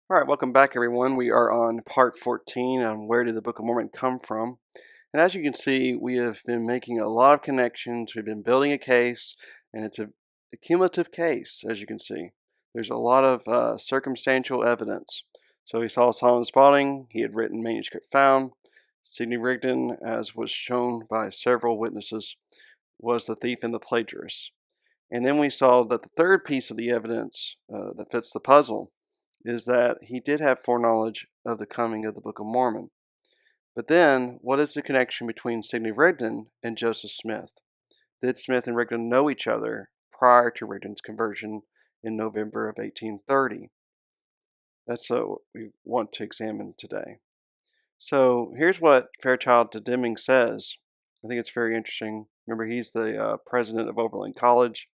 All right, welcome back, everyone. We are on part 14 on where did the Book of Mormon come from. And as you can see, we have been making a lot of connections. We've been building a case, and it's a cumulative case, as you can see. There's a lot of circumstantial evidence. So we saw Solomon Spalding. He had written manuscript found. Sidney Rigdon, as was shown by several witnesses, was the thief and the plagiarist. And then we saw that the third piece of the evidence that fits the puzzle is that he did have foreknowledge of the coming of the Book of Mormon. But then, what is the connection between Sidney Rigdon and Joseph Smith? Did Smith and Rigdon know each other prior to Rigdon's conversion in November of 1830? That's what we want to examine today. So here's what Fairchild to Deming says. I think it's very interesting. Remember, he's the president of Oberlin College,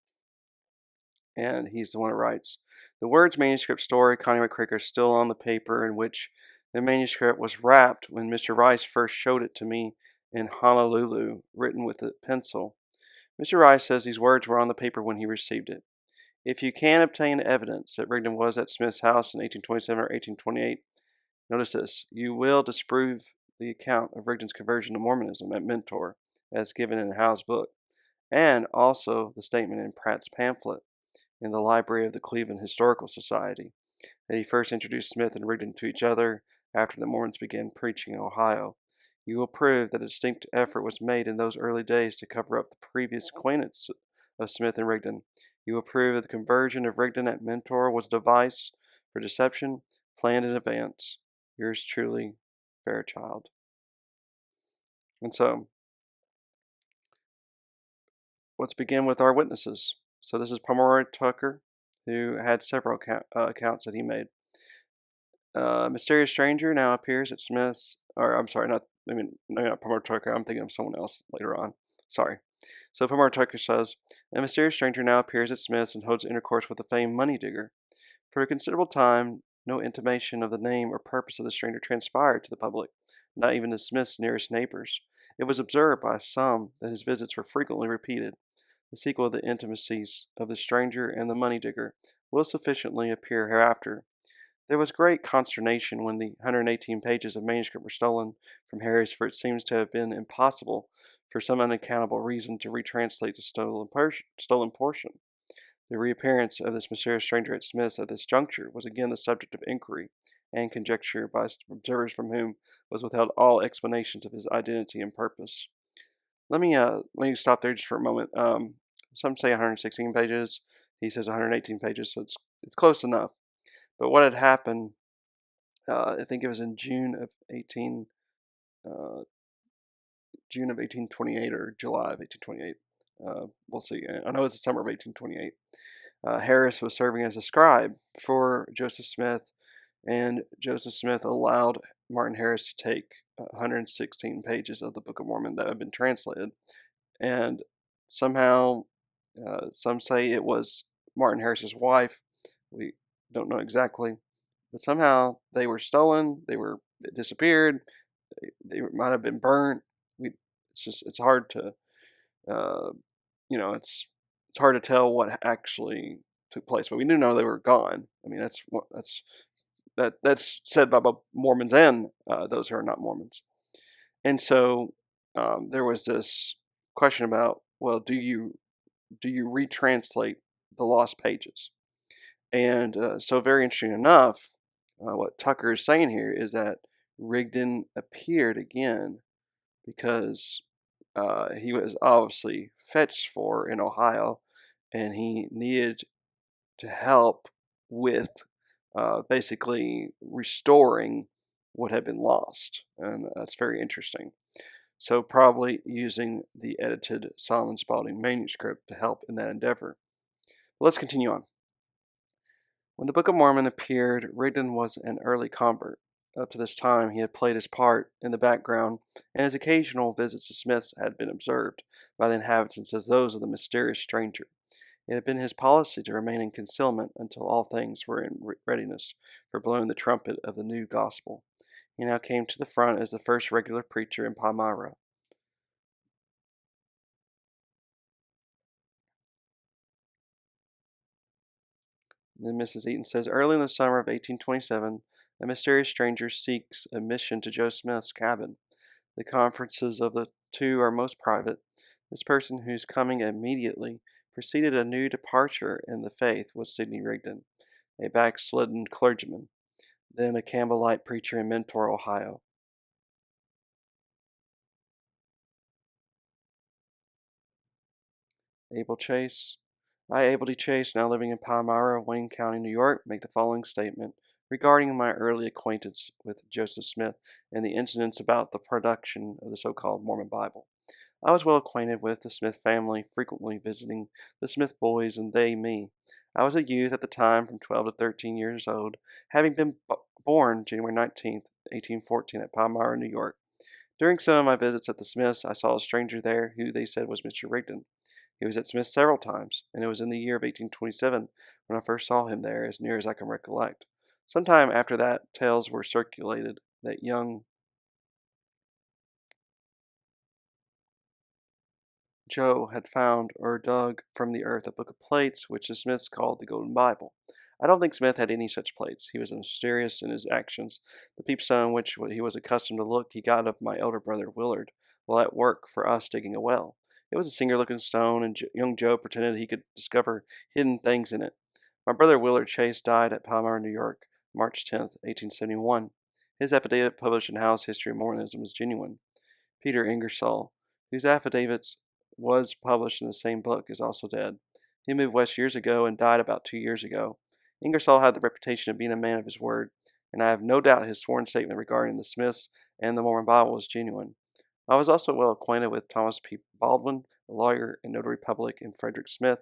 and he's the one who writes, "The words manuscript story, Connie McCrick, are still on the paper in which the manuscript was wrapped when Mr. Rice first showed it to me in Honolulu, written with a pencil. Mr. Rice says these words were on the paper when he received it. If you can obtain evidence that Rigdon was at Smith's house in 1827 or 1828, notice this, you will disprove the account of Rigdon's conversion to Mormonism at Mentor, as given in Howe's book, and also the statement in Pratt's pamphlet in the library of the Cleveland Historical Society, that he first introduced Smith and Rigdon to each other after the Mormons began preaching in Ohio. You will prove that a distinct effort was made in those early days to cover up the previous acquaintance of Smith and Rigdon. You will prove that the conversion of Rigdon at Mentor was a device for deception planned in advance. Yours truly, Fairchild." And so, let's begin with our witnesses. So this is Pomeroy Tucker, who had several accounts that he made. Mysterious stranger now appears at Smith's, or I'm sorry, not Pomeroy Tucker. I'm thinking of someone else later on. Sorry. So Pomeroy Tucker says, "A mysterious stranger now appears at Smith's and holds intercourse with the famed money digger. For a considerable time, no intimation of the name or purpose of the stranger transpired to the public, not even to Smith's nearest neighbors. It was observed by some that his visits were frequently repeated. The sequel of the intimacies of the stranger and the money digger will sufficiently appear hereafter. There was great consternation when the 118 pages of manuscript were stolen from Harris, for it seems to have been impossible, for some unaccountable reason, to retranslate the stolen portion. The reappearance of this mysterious stranger at Smith's at this juncture was again the subject of inquiry and conjecture by observers from whom was withheld all explanations of his identity and purpose." Let me stop there just for a moment. Some say 116 pages. He says 118 pages, so it's close enough. But what had happened? I think it was in uh, June of 1828 or July of 1828. We'll see. I know it's the summer of 1828. Harris was serving as a scribe for Joseph Smith, and Joseph Smith allowed Martin Harris to take 116 pages of the Book of Mormon that had been translated, and somehow, some say it was Martin Harris's wife. We don't know exactly, but somehow they were stolen. They disappeared. They might have been burnt. It's hard to uh, it's hard to tell what actually took place, but we do know they were gone. I mean, that's said by both Mormons and those who are not Mormons. And so there was this question about, well, do you retranslate the lost pages? And so, very interesting enough, what Tucker is saying here is that Rigdon appeared again because he was obviously fetched for in Ohio, and he needed to help with basically restoring what had been lost. And that's very interesting. So, probably using the edited Solomon Spalding manuscript to help in that endeavor. Let's continue on. When the Book of Mormon appeared, Rigdon was an early convert. Up to this time, he had played his part in the background, and his occasional visits to Smith's had been observed by the inhabitants as those of the mysterious stranger. It had been his policy to remain in concealment until all things were in readiness for blowing the trumpet of the new gospel. He now came to the front as the first regular preacher in Palmyra. Then Mrs. Eaton says, early in the summer of 1827, a mysterious stranger seeks admission to Joe Smith's cabin. The conferences of the two are most private. This person whose coming immediately preceded a new departure in the faith was Sidney Rigdon, a backslidden clergyman, then a Campbellite preacher in Mentor, Ohio. Abel Chase. I, Abel D. Chase, now living in Palmyra, Wayne County, New York, make the following statement regarding my early acquaintance with Joseph Smith and the incidents about the production of the so-called Mormon Bible. I was well acquainted with the Smith family, frequently visiting the Smith boys and they me. I was a youth at the time, from 12 to 13 years old, having been born January 19th, 1814, at Palmyra, New York. During some of my visits at the Smiths, I saw a stranger there who they said was Mr. Rigdon. He was at Smith's several times, and it was in the year of 1827 when I first saw him there, as near as I can recollect. Some time after that, tales were circulated that young Joe had found or dug from the earth a book of plates which the Smiths called the Golden Bible. I don't think Smith had any such plates. He was mysterious in his actions. The peepstone which he was accustomed to look he got of my elder brother Willard while at work for us digging a well. It was a singular-looking stone, and young Joe pretended he could discover hidden things in it. My brother Willard Chase died at Palmyra, New York, March 10th, 1871. His affidavit published in Howe's History of Mormonism is genuine. Peter Ingersoll, whose affidavits was published in the same book, is also dead. He moved west years ago and died about 2 years ago. Ingersoll had the reputation of being a man of his word, and I have no doubt his sworn statement regarding the Smiths and the Mormon Bible was genuine. I was also well acquainted with Thomas P. Baldwin, a lawyer and notary public, and Frederick Smith,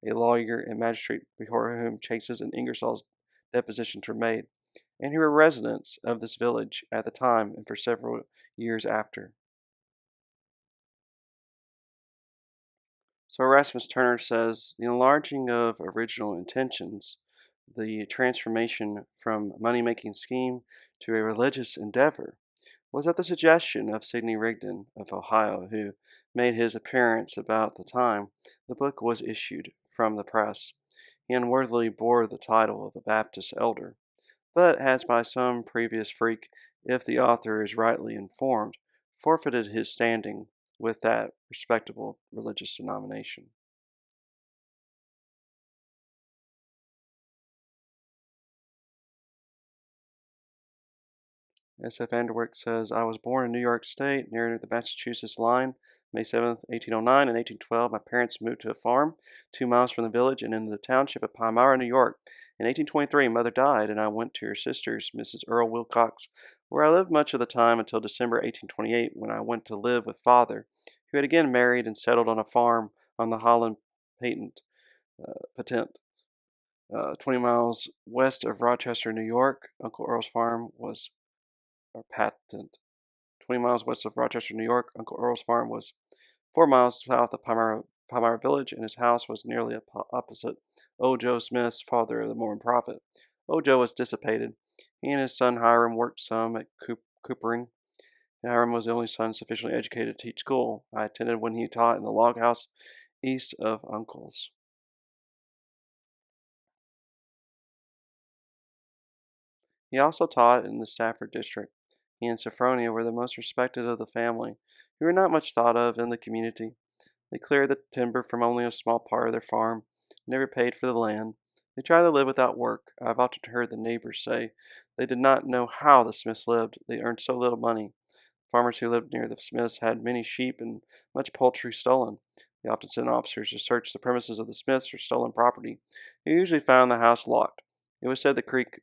a lawyer and magistrate before whom Chase's and Ingersoll's depositions were made, and who were residents of this village at the time and for several years after. So Erasmus Turner says the enlarging of original intentions, the transformation from money-making scheme to a religious endeavor, was at the suggestion of Sidney Rigdon of Ohio, who made his appearance about the time the book was issued from the press. He unworthily bore the title of a Baptist elder, but has by some previous freak, if the author is rightly informed, forfeited his standing with that respectable religious denomination. S.F. Anderwick says, I was born in New York State near the Massachusetts line, May 7th, 1809. In 1812, my parents moved to a farm 2 miles from the village and into the township of Palmyra, New York. In 1823, mother died, and I went to her sister's, Mrs. Earl Wilcox, where I lived much of the time until December 1828, when I went to live with father, who had again married and settled on a farm on the Holland Patent, 20 miles west of Rochester, New York. Uncle Earl's farm was or patent. 20 miles west of Rochester, New York. Uncle Earl's farm was 4 miles south of Palmyra Village, and his house was nearly opposite old Joe Smith's, father of the Mormon prophet. Old Joe was dissipated. He and his son Hiram worked some at coopering. Hiram was the only son sufficiently educated to teach school. I attended when he taught in the log house east of Uncle's. He also taught in the Stafford district. He and Sophronia were the most respected of the family, who were not much thought of in the community. They cleared the timber from only a small part of their farm, never paid for the land. They tried to live without work. I have often heard the neighbors say they did not know how the Smiths lived. They earned so little money. Farmers who lived near the Smiths had many sheep and much poultry stolen. They often sent officers to search the premises of the Smiths for stolen property. They usually found the house locked. It was said the creek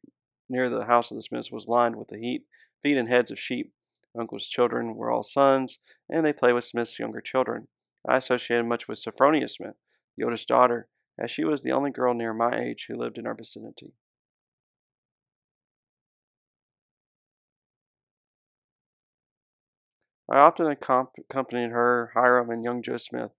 near the house of the Smiths was lined with the feet and heads of sheep. Uncle's children were all sons, and they played with Smith's younger children. I associated much with Sophronia Smith, the oldest daughter, as she was the only girl near my age who lived in our vicinity. I often accompanied her, Hiram, and young Joe Smith,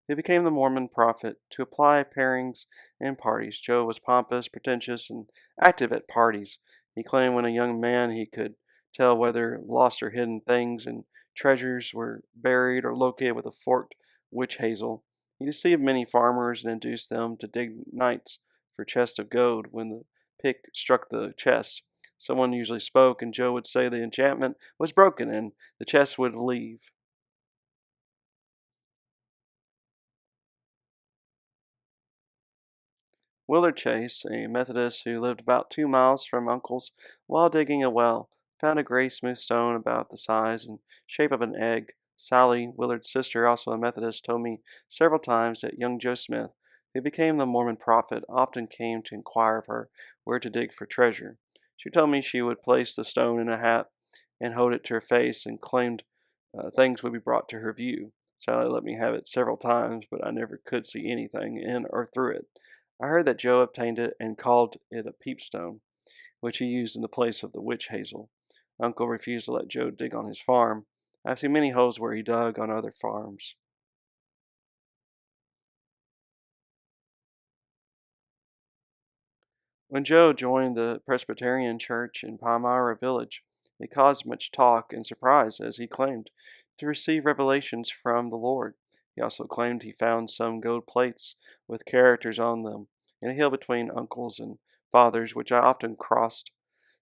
who became the Mormon prophet, to apply pairings and parties. Joe was pompous, pretentious, and active at parties. He claimed when a young man he could tell whether lost or hidden things and treasures were buried or located with a forked witch hazel. He deceived many farmers and induced them to dig nights for chest of gold when the pick struck the chest. Someone usually spoke, and Joe would say the enchantment was broken and the chest would leave. Willard Chase, a Methodist who lived about 2 miles from Uncle's while digging a well, found a gray smooth stone about the size and shape of an egg. Sally, Willard's sister, also a Methodist, told me several times that young Joe Smith, who became the Mormon prophet, often came to inquire of her where to dig for treasure. She told me she would place the stone in a hat and hold it to her face and claimed things would be brought to her view. Sally let me have it several times, but I never could see anything in or through it. I heard that Joe obtained it and called it a peepstone, which he used in the place of the witch hazel. Uncle refused to let Joe dig on his farm. I've seen many holes where he dug on other farms. When Joe joined the Presbyterian Church in Palmyra Village, it caused much talk and surprise as he claimed to receive revelations from the Lord. He also claimed he found some gold plates with characters on them in a hill between uncles and fathers, which I often crossed.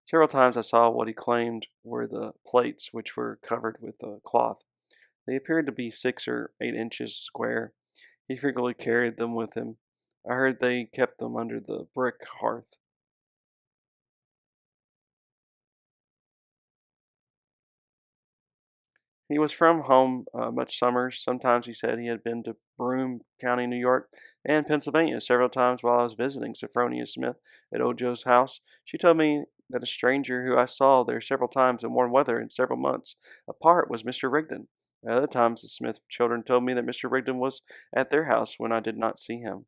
Several times I saw what he claimed were the plates, which were covered with a cloth. They appeared to be 6 or 8 inches square. He frequently carried them with him. I heard they kept them under the brick hearth. He was from home much summers. Sometimes he said he had been to Broome County, New York, and Pennsylvania several times while I was visiting Sophronia Smith at Old Joe's house. She told me that a stranger who I saw there several times in warm weather and several months apart was Mr. Rigdon. At other times, the Smith children told me that Mr. Rigdon was at their house when I did not see him.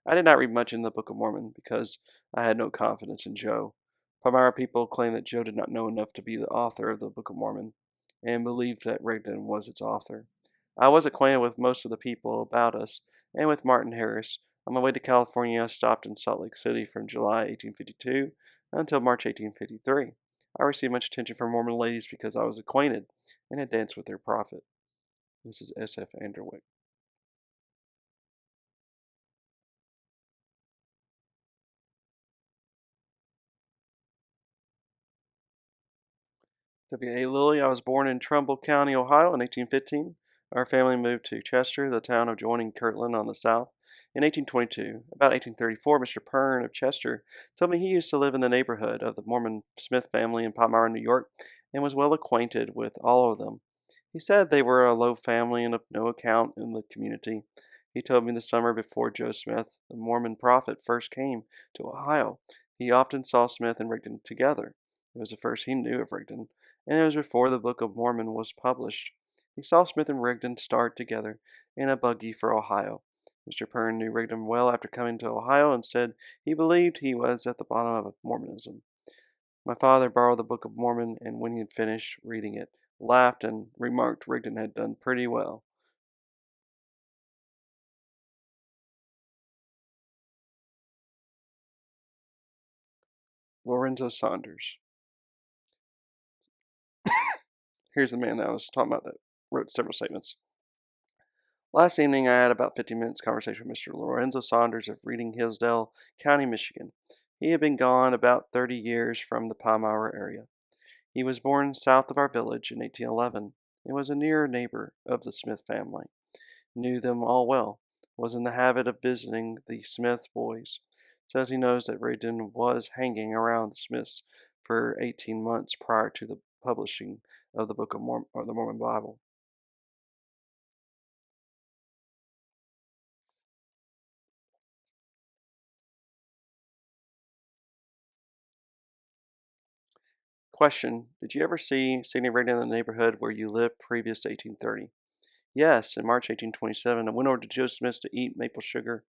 I did not read much in the Book of Mormon because I had no confidence in Joe. Palmyra people claim that Joe did not know enough to be the author of the Book of Mormon and believed that Rigdon was its author. I was acquainted with most of the people about us and with Martin Harris. On my way to California, I stopped in Salt Lake City from July 1852 until March 1853. I received much attention from Mormon ladies because I was acquainted and had danced with their prophet. This is S.F. Anderwick. W.A. Lilly. I was born in Trumbull County, Ohio in 1815. Our family moved to Chester, the town adjoining Kirtland on the south, in 1822. About 1834, Mr. Pern of Chester told me he used to live in the neighborhood of the Mormon Smith family in Palmyra, New York, and was well acquainted with all of them. He said they were a low family and of no account in the community. He told me the summer before Joe Smith, the Mormon prophet, first came to Ohio. He often saw Smith and Rigdon together. It was the first he knew of Rigdon, and it was before the Book of Mormon was published. He saw Smith and Rigdon start together in a buggy for Ohio. Mr. Pern knew Rigdon well after coming to Ohio and said he believed he was at the bottom of Mormonism. My father borrowed the Book of Mormon, and when he had finished reading it, laughed and remarked Rigdon had done pretty well. Lorenzo Saunders. Here's the man that I was talking about that wrote several statements. Last evening, I had about 15 minutes conversation with Mr. Lorenzo Saunders of Reading Hillsdale County, Michigan. He had been gone about 30 years from the Palmyra area. He was born south of our village in 1811 and was a near neighbor of the Smith family. Knew them all well. Was in the habit of visiting the Smith boys. Says he knows that Rigdon was hanging around the Smiths for 18 months prior to the publishing of the Book of Mormon or the Mormon Bible. Question: did you ever see Sidney Rigdon in the neighborhood where you lived previous to 1830? Yes, in March 1827, I went over to Joe Smith's to eat maple sugar,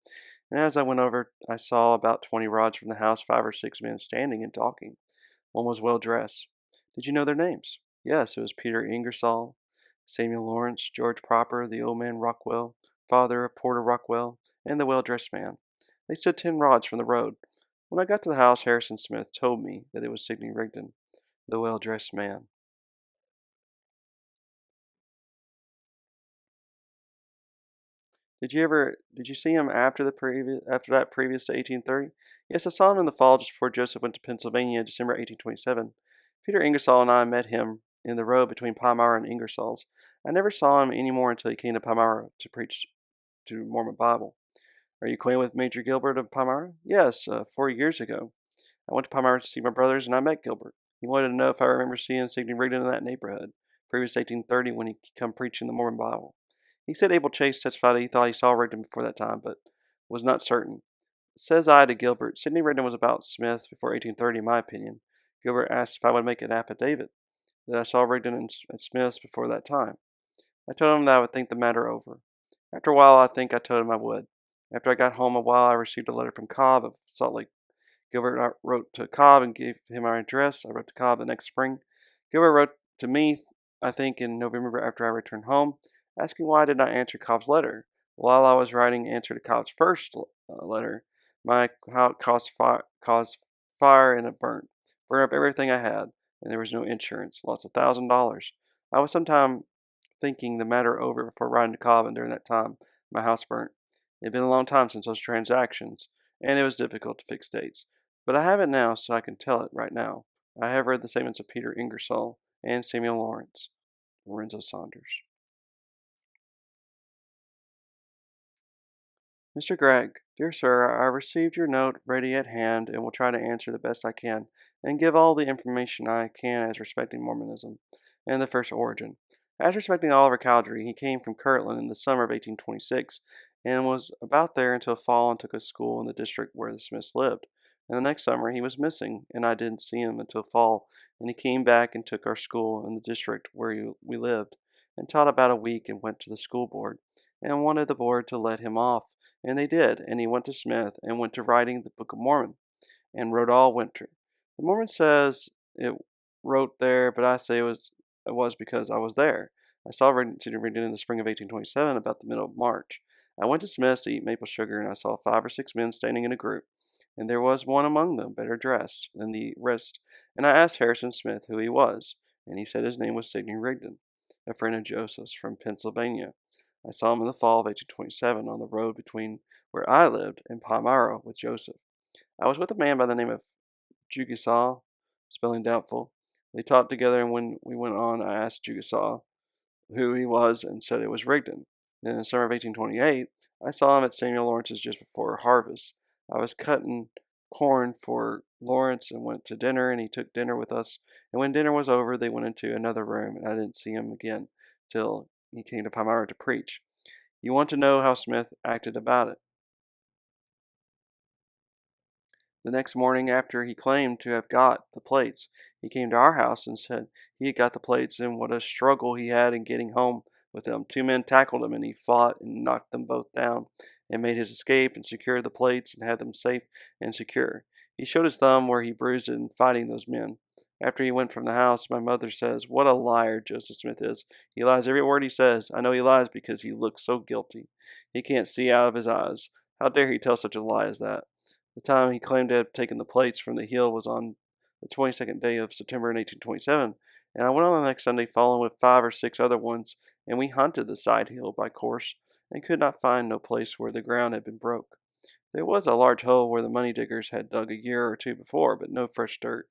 and as I went over, I saw about 20 rods from the house 5 or 6 men standing and talking. One was well dressed. Did you know their names? Yes, it was Peter Ingersoll, Samuel Lawrence, George Proper, the old man Rockwell, father of Porter Rockwell, and the well dressed man. They stood 10 rods from the road. When I got to the house, Harrison Smith told me that it was Sidney Rigdon, the well dressed man. Did you see him after that previous to 1830? Yes, I saw him in the fall just before Joseph went to Pennsylvania, December 1827. Peter Ingersoll and I met him in the road between Palmyra and Ingersoll's. I never saw him any more until he came to Palmyra to preach to Mormon Bible. Are you acquainted with Major Gilbert of Palmyra? Yes, 4 years ago. I went to Palmyra to see my brothers, and I met Gilbert. He wanted to know if I remember seeing Sidney Rigdon in that neighborhood, previous to 1830 when he come preaching the Mormon Bible. He said Abel Chase testified that he thought he saw Rigdon before that time, but was not certain. Says I to Gilbert, Sidney Rigdon was about Smith before 1830, in my opinion. Gilbert asked if I would make an affidavit that I saw Rigdon at Smith's before that time. I told him that I would think the matter over. After a while, I think I told him I would. After I got home a while, I received a letter from Cobb of Salt Lake. Gilbert wrote to Cobb and gave him our address. I wrote to Cobb the next spring. Gilbert wrote to me, I think, in November after I returned home, asking why I did not answer Cobb's letter. While I was writing answer to Cobb's first letter, my house caused fire and it burned up everything I had, and there was no insurance, lost $1,000. I was sometime thinking the matter over before riding to Cobb, and during that time, my house burnt. It had been a long time since those transactions, and it was difficult to fix dates. But I have it now, so I can tell it right now. I have read the statements of Peter Ingersoll and Samuel Lawrence. Lorenzo Saunders. Mr. Gregg, dear sir, I received your note ready at hand and will try to answer the best I can and give all the information I can as respecting Mormonism and the first origin. As respecting Oliver Cowdery, he came from Kirtland in the summer of 1826 and was about there until fall and took a school in the district where the Smiths lived. And the next summer he was missing, and I didn't see him until fall, and he came back and took our school in the district where we lived and taught about a week and went to the school board and wanted the board to let him off, and they did, and he went to Smith and went to writing the Book of Mormon and wrote all winter. The Mormon says it wrote there, but I say it was because I was there. I saw Sidney Rigdon in the spring of 1827, about the middle of March. I went to Smith's to eat maple sugar, and I saw 5 or 6 men standing in a group, and there was one among them better dressed than the rest. And I asked Harrison Smith who he was, and he said his name was Sidney Rigdon, a friend of Joseph's from Pennsylvania. I saw him in the fall of 1827 on the road between where I lived and Palmyra with Joseph. I was with a man by the name of Jugasaw, spelling doubtful. They talked together, and when we went on, I asked Jugasaw who he was and said it was Rigdon. Then in the summer of 1828, I saw him at Samuel Lawrence's just before harvest. I was cutting corn for Lawrence and went to dinner, and he took dinner with us. And when dinner was over, they went into another room, and I didn't see him again till he came to Palmyra to preach. You want to know how Smith acted about it? The next morning, after he claimed to have got the plates, he came to our house and said he had got the plates, and what a struggle he had in getting home with them. 2 men tackled him, and he fought and knocked them both down, and made his escape, and secured the plates, and had them safe and secure. He showed his thumb where he bruised it in fighting those men. After he went from the house, my mother says, "What a liar Joseph Smith is. He lies every word he says. I know he lies because he looks so guilty. He can't see out of his eyes. How dare he tell such a lie as that?" The time he claimed to have taken the plates from the hill was on the 22nd day of September in 1827, and I went on the next Sunday following with 5 or 6 other ones, and we hunted the side hill by course, and could not find no place where the ground had been broke. There was a large hole where the money diggers had dug a year or two before, but no fresh dirt.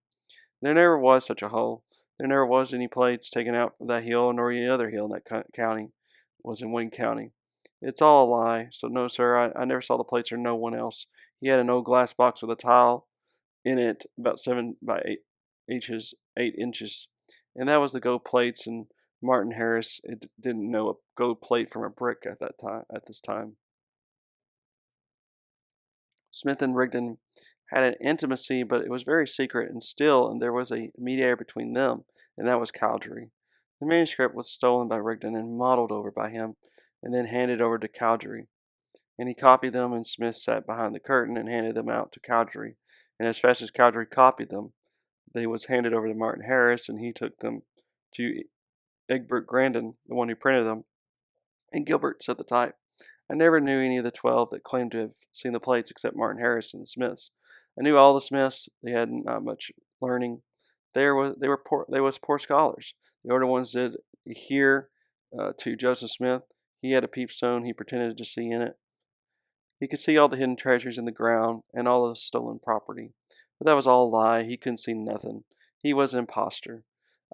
There never was such a hole. There never was any plates taken out from that hill, nor any other hill in that county. Was in Wayne County. It's all a lie. So no, sir, I never saw the plates or no one else. He had an old glass box with a tile in it, about 7 by 8 inches, 8 inches, and that was the gold plates. And Martin Harris didn't know a gold plate from a brick at that time. At this time. Smith and Rigdon had an intimacy, but it was very secret and still, and there was a mediator between them, and that was Cowdery. The manuscript was stolen by Rigdon and modeled over by him, and then handed over to Cowdery. And he copied them, and Smith sat behind the curtain and handed them out to Cowdery. And as fast as Cowdery copied them, they was handed over to Martin Harris, and he took them to Egbert Grandin, the one who printed them, and Gilbert set the type. I never knew any of the 12 that claimed to have seen the plates except Martin Harris and the Smiths. I knew all the Smiths. They had not much learning. They was poor scholars. The older ones did hear to Joseph Smith. He had a peepstone. He pretended to see in it. He could see all the hidden treasures in the ground and all the stolen property. But that was all a lie. He couldn't see nothing. He was an impostor.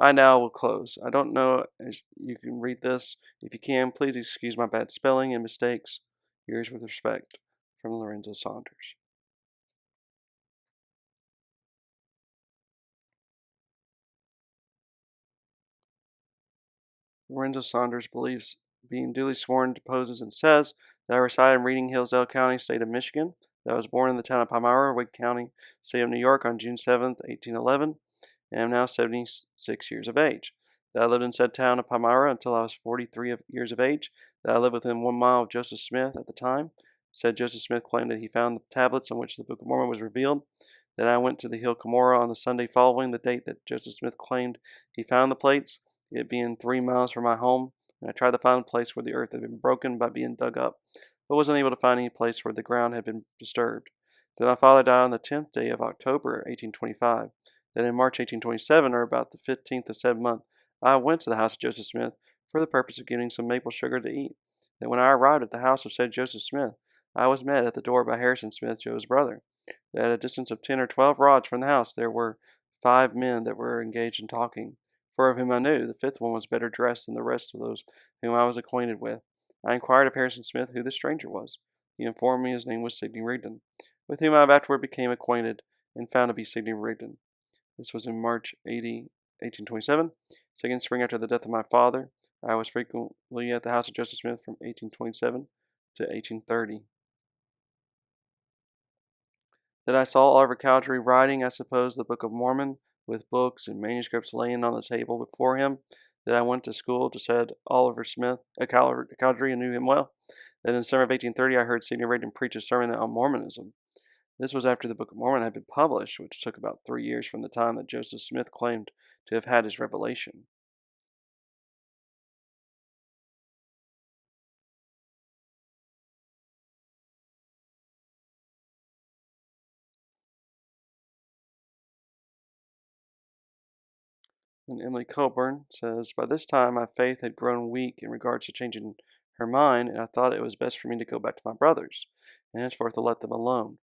I now will close. I don't know as you can read this. If you can, please excuse my bad spelling and mistakes. Yours with respect, from Lorenzo Saunders. Lorenzo Saunders believes being duly sworn deposes and says that I reside in Reading, Hillsdale County, state of Michigan, that I was born in the town of Palmyra, Wake County, state of New York on June 7th, 1811, and am now 76 years of age. That I lived in said town of Palmyra until I was 43 years of age. That I lived within 1 mile of Joseph Smith at the time. Said Joseph Smith claimed that he found the tablets on which the Book of Mormon was revealed. That I went to the hill Cumorah on the Sunday following the date that Joseph Smith claimed he found the plates, it being 3 miles from my home, and I tried to find a place where the earth had been broken by being dug up, but wasn't able to find any place where the ground had been disturbed. That my father died on the 10th day of October, 1825. That in March 1827, or about the 15th of said month, I went to the house of Joseph Smith for the purpose of getting some maple sugar to eat. That when I arrived at the house of said Joseph Smith, I was met at the door by Harrison Smith, Joe's brother. That at a distance of 10 or 12 rods from the house there were 5 men that were engaged in talking. Four of whom I knew. The fifth one was better dressed than the rest of those whom I was acquainted with. I inquired of Harrison Smith who the stranger was. He informed me his name was Sidney Rigdon, with whom I afterward became acquainted and found to be Sidney Rigdon. This was in March 1827, second spring after the death of my father. I was frequently at the house of Joseph Smith from 1827 to 1830. That I saw Oliver Cowdery writing, I suppose, the Book of Mormon, with books and manuscripts laying on the table before him. That I went to school to said Oliver Smith, Cowdery, and knew him well. That in the summer of 1830 I heard Sidney Rigdon preach a sermon on Mormonism. This was after the Book of Mormon had been published, which took about 3 years from the time that Joseph Smith claimed to have had his revelation. And Emily Coburn says, by this time my faith had grown weak in regards to changing her mind, and I thought it was best for me to go back to my brothers, and henceforth to let them alone.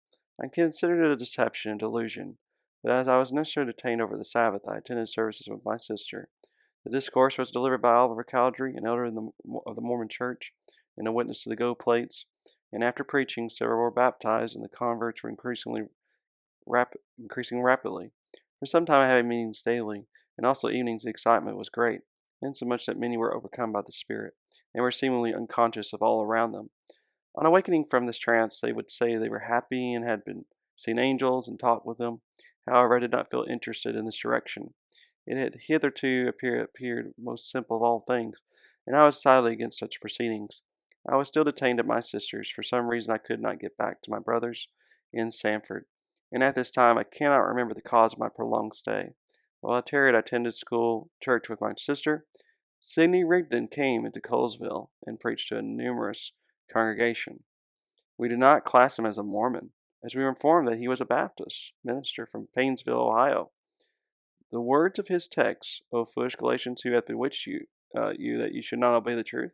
I considered it a deception and delusion, but as I was necessarily detained over the Sabbath, I attended services with my sister. The discourse was delivered by Oliver Cowdery, an elder of the Mormon Church, and a witness to the gold plates, and after preaching, several were baptized, and the converts were increasing rapidly. For some time I had meetings daily, and also evenings the excitement was great, insomuch that many were overcome by the Spirit, and were seemingly unconscious of all around them. On awakening from this trance, they would say they were happy and had been seen angels and talked with them. However, I did not feel interested in this direction. It had hitherto appeared most simple of all things, and I was decidedly against such proceedings. I was still detained at my sister's. For some reason I could not get back to my brother's in Sanford, and at this time I cannot remember the cause of my prolonged stay. While I tarried, I attended church with my sister. Sidney Rigdon came into Colesville and preached to a numerous congregation. We did not class him as a Mormon, as we were informed that he was a Baptist minister from Painesville, Ohio. The words of his text, O foolish Galatians, who hath bewitched you that you should not obey the truth?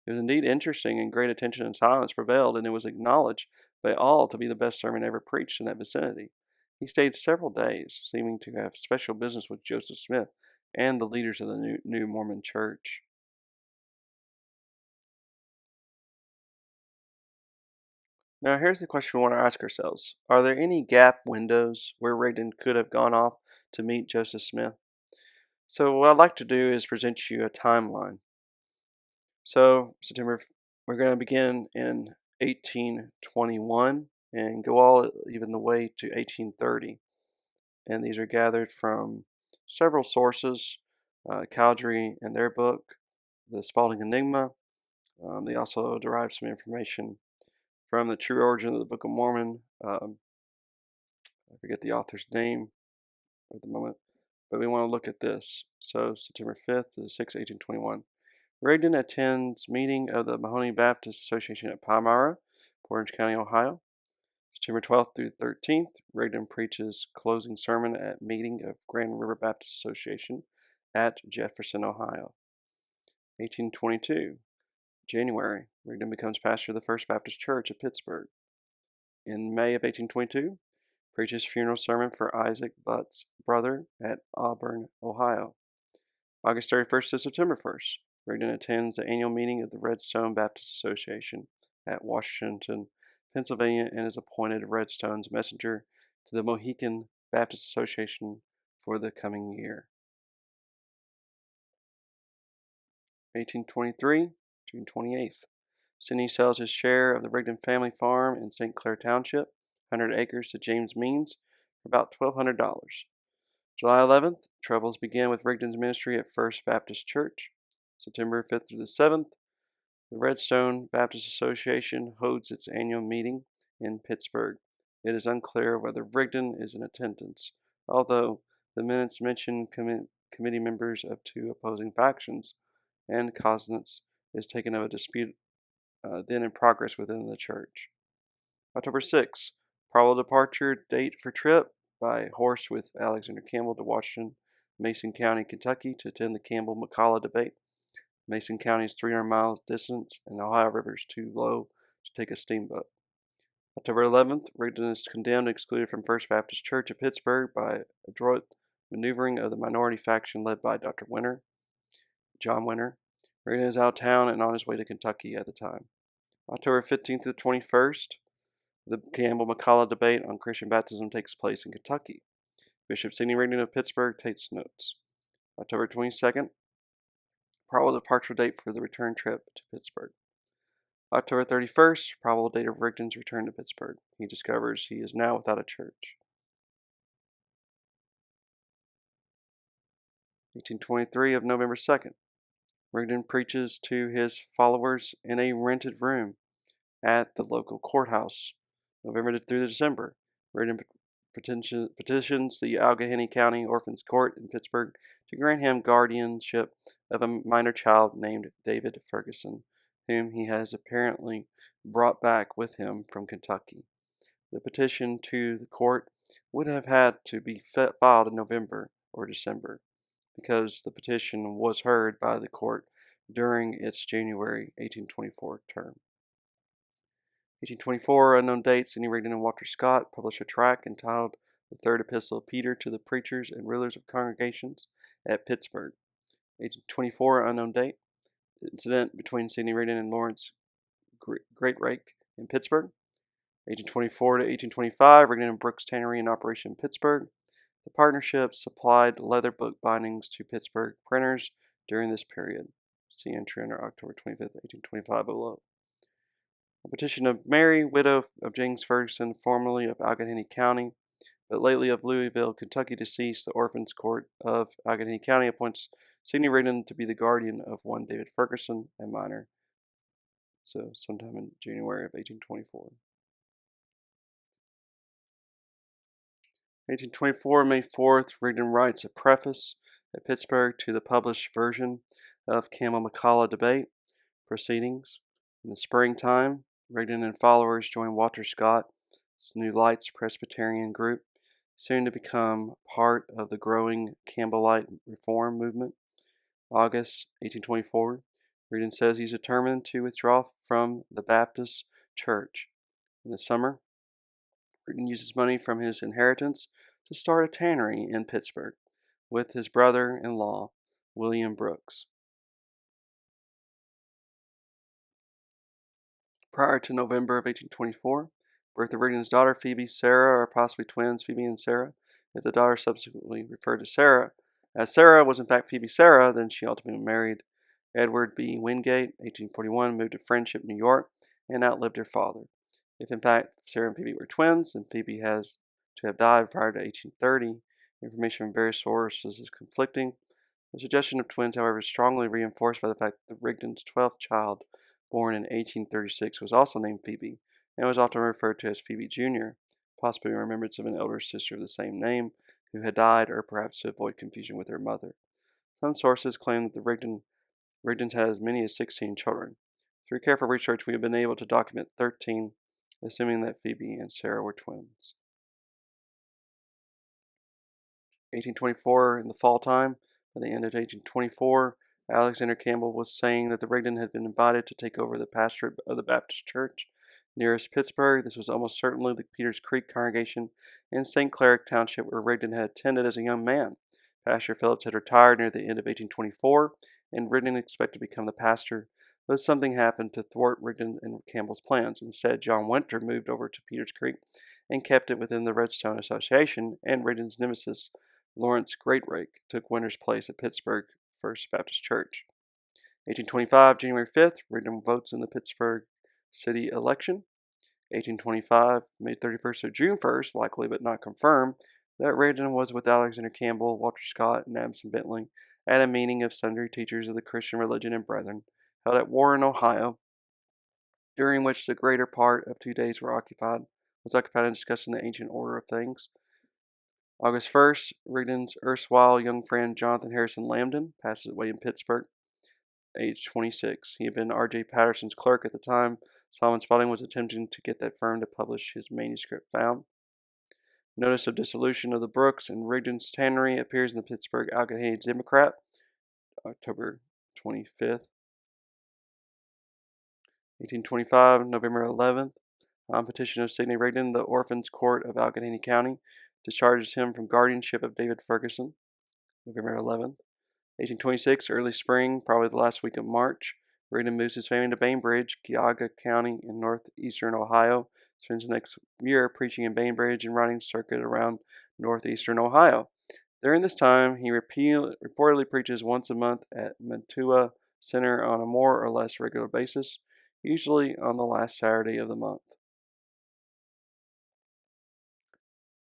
It was indeed interesting, and great attention and silence prevailed, and it was acknowledged by all to be the best sermon ever preached in that vicinity. He stayed several days, seeming to have special business with Joseph Smith and the leaders of the new Mormon church. Now, here's the question we want to ask ourselves. Are there any gap windows where Rigdon could have gone off to meet Joseph Smith? So, what I'd like to do is present you a timeline. So, we're going to begin in 1821 and go all even the way to 1830. And these are gathered from several sources, Cowdery and their book, The Spalding Enigma. They also derive some information from the true origin of the Book of Mormon. I forget the author's name at the moment, but we want to look at this. So September 5th to 6th, 1821. Rigdon attends meeting of the Mahoney Baptist Association at Palmyra, Orange County, Ohio. September 12th through 13th, Rigdon preaches closing sermon at meeting of Grand River Baptist Association at Jefferson, Ohio. 1822, January, Rigdon becomes pastor of the First Baptist Church at Pittsburgh. In May of 1822, preaches funeral sermon for Isaac Butt's brother at Auburn, Ohio. August 31st to September 1st, Rigdon attends the annual meeting of the Redstone Baptist Association at Washington, Pennsylvania, and is appointed Redstone's messenger to the Mohican Baptist Association for the coming year. 1823, June 28th. Sidney sells his share of the Rigdon family farm in St. Clair Township, 100 acres, to James Means for about $1,200. July 11th, troubles begin with Rigdon's ministry at First Baptist Church. September 5th through the 7th, the Redstone Baptist Association holds its annual meeting in Pittsburgh. It is unclear whether Rigdon is in attendance, although the minutes mention committee members of two opposing factions, and cognizance is taken of a dispute then in progress within the church. October 6th, probable departure date for trip by horse with Alexander Campbell to Washington, Mason County, Kentucky, to attend the Campbell-McCullough debate. Mason County is 300 miles distant, and the Ohio River is too low to take a steamboat. October 11th, Rigdon is condemned and excluded from First Baptist Church of Pittsburgh by adroit maneuvering of the minority faction led by Dr. Winter, John Winter. Rigdon is out of town and on his way to Kentucky at the time. October 15th to the 21st, the Campbell-McCullough debate on Christian baptism takes place in Kentucky. Bishop Sidney Rigdon of Pittsburgh takes notes. October 22nd, probable departure date for the return trip to Pittsburgh. October 31st, probable date of Rigdon's return to Pittsburgh. He discovers he is now without a church. 1823 of November 2nd, Rigdon preaches to his followers in a rented room at the local courthouse. November through December, Rigdon petitions the Allegheny County Orphans Court in Pittsburgh to grant him guardianship of a minor child named David Ferguson, whom he has apparently brought back with him from Kentucky. The petition to the court would have had to be filed in November or December, because the petition was heard by the court during its January 1824 term. 1824, unknown date, Sidney Rigdon and Walter Scott published a tract entitled The Third Epistle of Peter to the Preachers and Rulers of Congregations at Pittsburgh. 1824, unknown date, incident between Sidney Rigdon and Lawrence Greatrake in Pittsburgh. 1824 to 1825, Rigdon and Brooks Tannery in operation in Pittsburgh. The partnership supplied leather book bindings to Pittsburgh printers during this period. See entry under October 25th, 1825 below. A petition of Mary, widow of James Ferguson, formerly of Allegheny County, but lately of Louisville, Kentucky, deceased. The Orphans Court of Allegheny County appoints Sidney Rigdon to be the guardian of one David Ferguson, a minor. So sometime in January of 1824. 1824, May 4th, Rigdon writes a preface at Pittsburgh to the published version of Campbell-McCullough debate proceedings. In the springtime, Rigdon and followers joined Walter Scott's New Lights Presbyterian group, soon to become part of the growing Campbellite reform movement. August 1824, Rigdon says he's determined to withdraw from the Baptist Church. In the summer, Rigdon uses money from his inheritance to start a tannery in Pittsburgh with his brother-in-law, William Brooks. Prior to November of 1824, birth of Rigdon's daughter Phoebe, Sarah, or possibly twins Phoebe and Sarah. If the daughter subsequently referred to Sarah as Sarah was in fact Phoebe Sarah, then she ultimately married Edward B. Wingate, 1841, moved to Friendship, New York, and outlived her father. If in fact Sarah and Phoebe were twins, then Phoebe has to have died prior to 1830. Information from various sources is conflicting. The suggestion of twins, however, is strongly reinforced by the fact that Rigdon's 12th child, born in 1836, was also named Phoebe, and was often referred to as Phoebe Jr., possibly in remembrance of an elder sister of the same name who had died, or perhaps to avoid confusion with her mother. Some sources claim that the Rigdons had as many as 16 children. Through careful research, we have been able to document 13, assuming that Phoebe and Sarah were twins. 1824, in the fall time, by the end of 1824, Alexander Campbell was saying that the Rigdon had been invited to take over the pastorate of the Baptist Church Nearest Pittsburgh, this was almost certainly the Peters Creek congregation in St. Clair Township where Rigdon had attended as a young man. Pastor Phillips had retired near the end of 1824, and Rigdon expected to become the pastor, but something happened to thwart Rigdon and Campbell's plans. Instead, John Winter moved over to Peters Creek and kept it within the Redstone Association, and Rigdon's nemesis, Lawrence Greatrake, took Winter's place at Pittsburgh First Baptist Church. 1825, January 5th, Rigdon votes in the Pittsburgh city election. 1825, May 31st or June 1st, likely but not confirmed, that Rigdon was with Alexander Campbell, Walter Scott, and Adamson Bentley at a meeting of sundry teachers of the Christian religion and brethren held at Warren, Ohio, during which the greater part of 2 days was occupied in discussing the ancient order of things. August 1st, Rigdon's erstwhile young friend Jonathan Harrison Lambden passes away in Pittsburgh, age 26. He had been R.J. Patterson's clerk at the time Solomon Spaulding was attempting to get that firm to publish his manuscript found. Notice of dissolution of the Brooks and Rigdon's tannery appears in the Pittsburgh Allegheny Democrat, October 25th. 1825, November 11th. On petition of Sidney Rigdon, the Orphans Court of Allegheny County discharges him from guardianship of David Ferguson, November 11th. 1826, early spring, probably the last week of March. Rigdon moves his family to Bainbridge, Geauga County in northeastern Ohio. Spends the next year preaching in Bainbridge and riding circuit around northeastern Ohio. During this time, he reportedly preaches once a month at Mantua Center on a more or less regular basis, usually on the last Saturday of the month.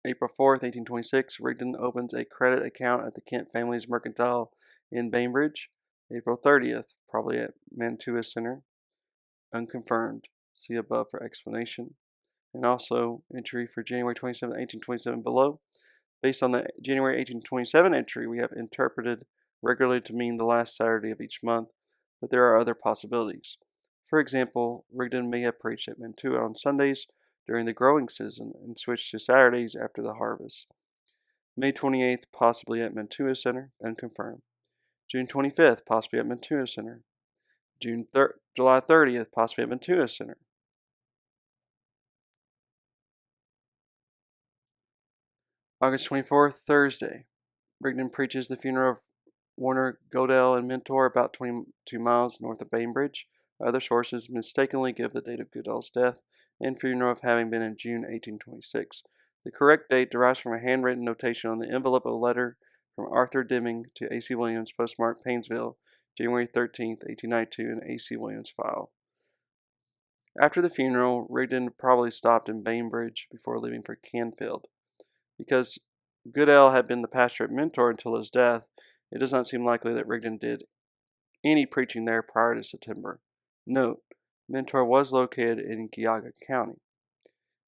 April 4th, 1826, Rigdon opens a credit account at the Kent family's mercantile in Bainbridge. April 30th, probably at Mantua Center. Unconfirmed. See above for explanation. And also entry for January 27, 1827 below. Based on the January 1827 entry, we have interpreted regularly to mean the last Saturday of each month, but there are other possibilities. For example, Rigdon may have preached at Mantua on Sundays during the growing season and switched to Saturdays after the harvest. May 28th, possibly at Mantua Center, unconfirmed. June 25th, possibly at Mantua Center. July 30th, possibly at Mantua Center. August 24th, Thursday. Rigdon preaches the funeral of Warner Godell and Mentor about 22 miles north of Bainbridge. Other sources mistakenly give the date of Godell's death and funeral of having been in June 1826. The correct date derives from a handwritten notation on the envelope of a letter from Arthur Deming to A.C. Williams, postmarked Painesville, January 13, 1892, in A.C. Williams' file. After the funeral, Rigdon probably stopped in Bainbridge before leaving for Canfield. Because Goodell had been the pastor at Mentor until his death, it does not seem likely that Rigdon did any preaching there prior to September. Note, Mentor was located in Geauga County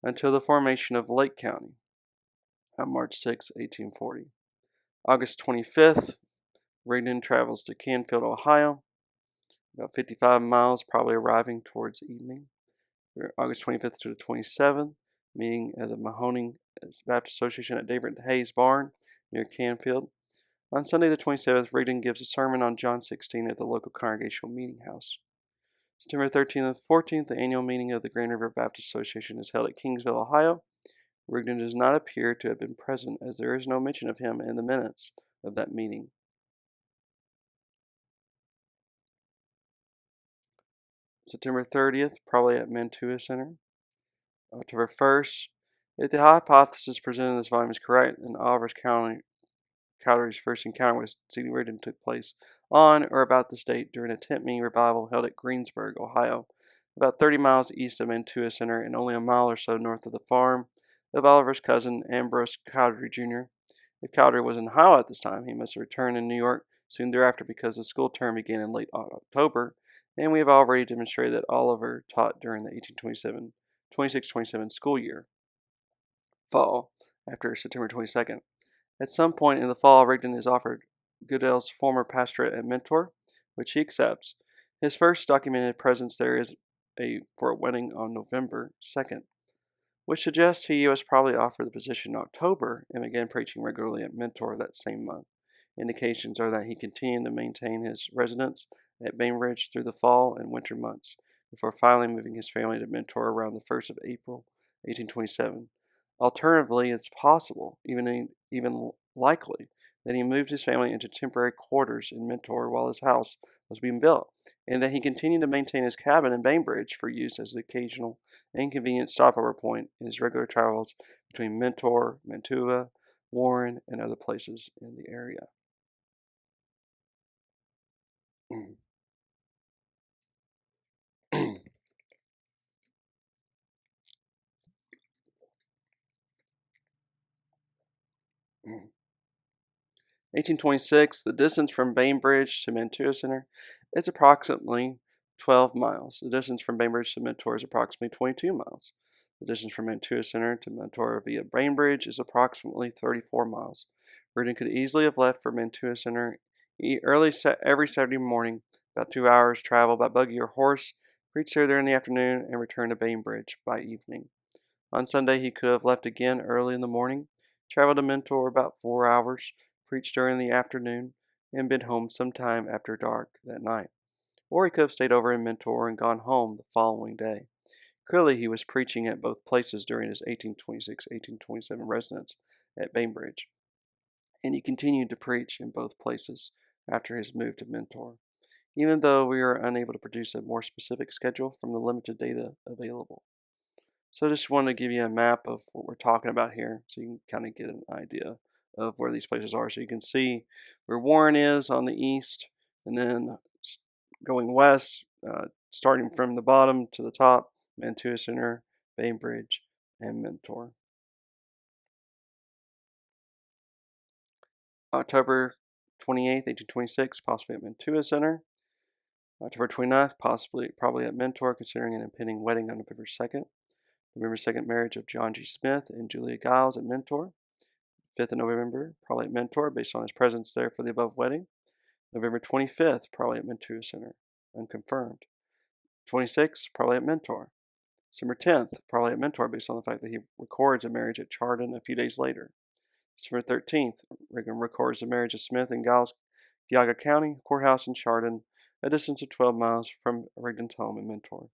until the formation of Lake County on March 6, 1840. August 25th, Rigdon travels to Canfield, Ohio, about 55 miles, probably arriving towards evening. August 25th to the 27th, meeting at the Mahoning Baptist Association at David Hayes Barn near Canfield. On Sunday the 27th, Rigdon gives a sermon on John 16 at the local congregational meeting house. September 13th and 14th, the annual meeting of the Grand River Baptist Association is held at Kingsville, Ohio. Rigdon does not appear to have been present, as there is no mention of him in the minutes of that meeting. September 30th, probably at Mantua Center. October 1st, if the hypothesis presented in this volume is correct, then Oliver's Cowdery's first encounter with Sidney Rigdon took place on or about this date during a tent meeting revival held at Greensburg, Ohio, about 30 miles east of Mantua Center and only a mile or so north of the farm of Oliver's cousin, Ambrose Cowdery Jr. If Cowdery was in Ohio at this time, he must have returned in New York soon thereafter because the school term began in late October, and we have already demonstrated that Oliver taught during the 1826-27 school year. Fall, after September 22nd. At some point in the fall, Rigdon is offered Goodell's former pastorate at Mentor, which he accepts. His first documented presence there is for a wedding on November 2nd, which suggests he was probably offered the position in October and began preaching regularly at Mentor that same month. Indications are that he continued to maintain his residence at Bainbridge through the fall and winter months. before finally moving his family to Mentor around the 1st of April, 1827. Alternatively, it's possible, even likely, that he moved his family into temporary quarters in Mentor while his house was being built, and that he continued to maintain his cabin in Bainbridge for use as an occasional and convenient stopover point in his regular travels between Mentor, Mantua, Warren, and other places in the area. 1826, the distance from Bainbridge to Mantua Center is approximately 12 miles. The distance from Bainbridge to Mentor is approximately 22 miles. The distance from Mantua Center to Mentor via Bainbridge is approximately 34 miles. Reardon could easily have left for Mantua Center every Saturday morning, about 2 hours travel by buggy or horse, preach there in the afternoon, and return to Bainbridge by evening. On Sunday, he could have left again early in the morning, traveled to Mentor about 4 hours, preached during the afternoon, and been home sometime after dark that night. Or he could have stayed over in Mentor and gone home the following day. Clearly, he was preaching at both places during his 1826-1827 residence at Bainbridge, and he continued to preach in both places after his move to Mentor, even though we are unable to produce a more specific schedule from the limited data available. So I just wanted to give you a map of what we're talking about here so you can kind of get an idea of where these places are. So you can see where Warren is on the east, and then going west, starting from the bottom to the top, Mantua Center, Bainbridge, and Mentor. October 28th, 1826, possibly at Mantua Center. October 29th, probably at Mentor, considering an impending wedding on November 2nd. November 2nd, marriage of John G. Smith and Julia Giles at Mentor. 5th of November, probably at Mentor, based on his presence there for the above wedding. November 25th, probably at Mantua Center, unconfirmed. 26th, probably at Mentor. December 10th, probably at Mentor, based on the fact that he records a marriage at Chardon a few days later. December 13th, Rigdon records the marriage of Smith and Giles, Geauga County Courthouse in Chardon, a distance of 12 miles from Rigdon's home in Mentor.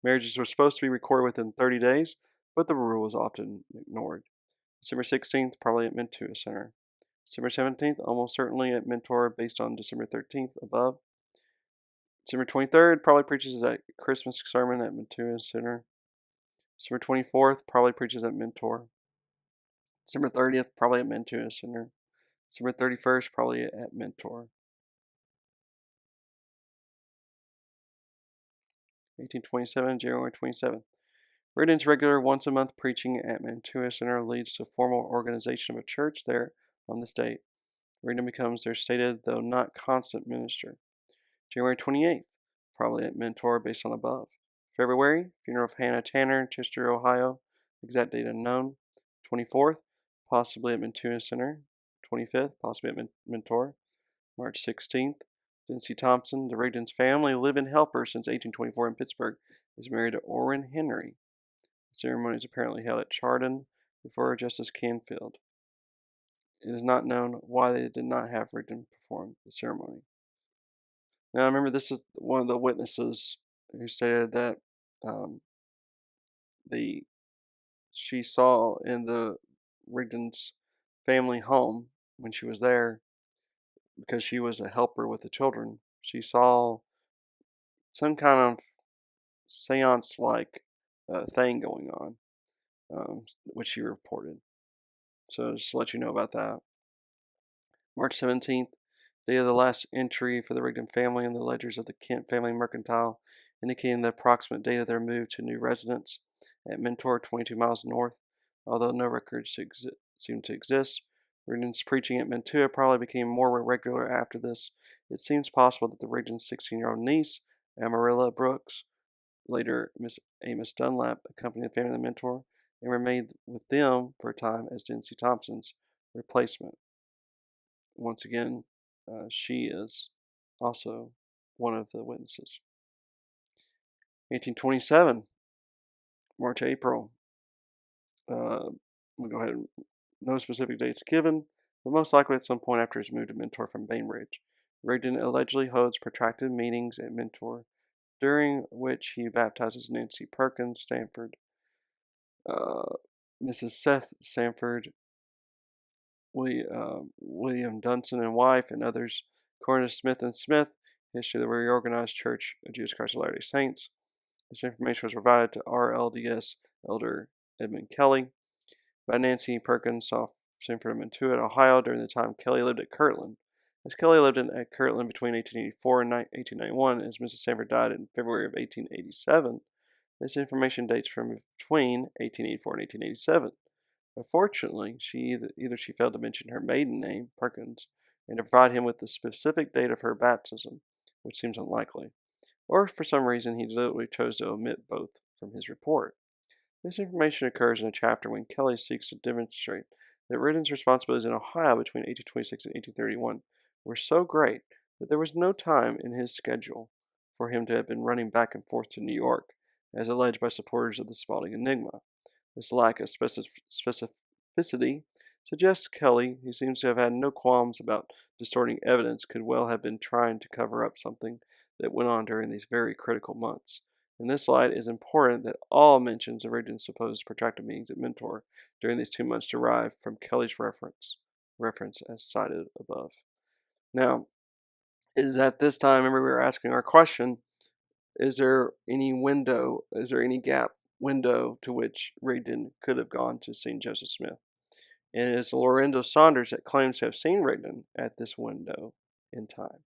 Marriages were supposed to be recorded within 30 days, but the rule was often ignored. December 16th, probably at Mantua Center. December 17th, almost certainly at Mentor, based on December 13th above. December 23rd, probably preaches at Christmas sermon at Mantua Center. December 24th, probably preaches at Mentor. December 30th, probably at Mantua Center. December 31st, probably at Mentor. 1827, January 27th. Reardon's regular once-a-month preaching at Mantua Center leads to formal organization of a church there on this date. Reardon becomes their stated, though not constant, minister. January 28th, probably at Mentor based on above. February, funeral of Hannah Tanner in Chester, Ohio. Exact date unknown. 24th, possibly at Mantua Center. 25th, possibly at Mentor. March 16th, Nancy Thompson, the Reardon's family live-in helper since 1824 in Pittsburgh, is married to Orrin Henry. The ceremony is apparently held at Chardon before Justice Canfield. It is not known why they did not have Reardon perform the ceremony. Now, remember, this is one of the witnesses who stated that um, she saw in the Rigdon's family home when she was there, because she was a helper with the children. She saw some kind of seance-like thing going on, which she reported. So just to let you know about that. March 17th, day of the last entry for the Rigdon family in the ledgers of the Kent Family Mercantile, indicating the approximate date of their move to new residence at Mentor, 22 miles north. Although no records seem to exist, Rigdon's preaching at Mantua probably became more regular after this. It seems possible that the Rigdon's 16-year-old niece, Amarilla Brooks, later Miss Amos Dunlap, accompanied the family to Mentor and remained with them for a time as Nancy Thompson's replacement. Once again, she is also one of the witnesses. 1827, March, April. We'll go ahead and no specific dates given, but most likely at some point after his move to Mentor from Bainbridge. Rigdon allegedly holds protracted meetings at Mentor during which he baptizes Nancy Perkins Stanford, uh, Mrs. Seth Sanford, William Dunson and wife, and others. Cornelius Smith and Smith, History of the Reorganized Church of Jesus Christ of Latter-day Saints. This information was provided to RLDS Elder Edmund Kelly by Nancy Perkins, South Sanford, Mantuit, Ohio, during the time Kelly lived at Kirtland. As Kelly lived at Kirtland between 1884 and 1891, as Mrs. Sanford died in February of 1887, this information dates from between 1884 and 1887. Unfortunately, either she failed to mention her maiden name, Perkins, and to provide him with the specific date of her baptism, which seems unlikely, or for some reason he deliberately chose to omit both from his report. This information occurs in a chapter when Kelly seeks to demonstrate that Ridden's responsibilities in Ohio between 1826 and 1831 were so great that there was no time in his schedule for him to have been running back and forth to New York, as alleged by supporters of the Spalding Enigma. This lack of specificity suggests Kelly, who seems to have had no qualms about distorting evidence, could well have been trying to cover up something that went on during these very critical months. In this light, it is important that all mentions of Rigdon's supposed protracted meetings at Mentor during these 2 months derive from Kelly's reference as cited above. Now, it is at this time, remember we were asking our question, is there any gap window to which Rigdon could have gone to see Joseph Smith? And it is Lorenzo Saunders that claims to have seen Rigdon at this window in time.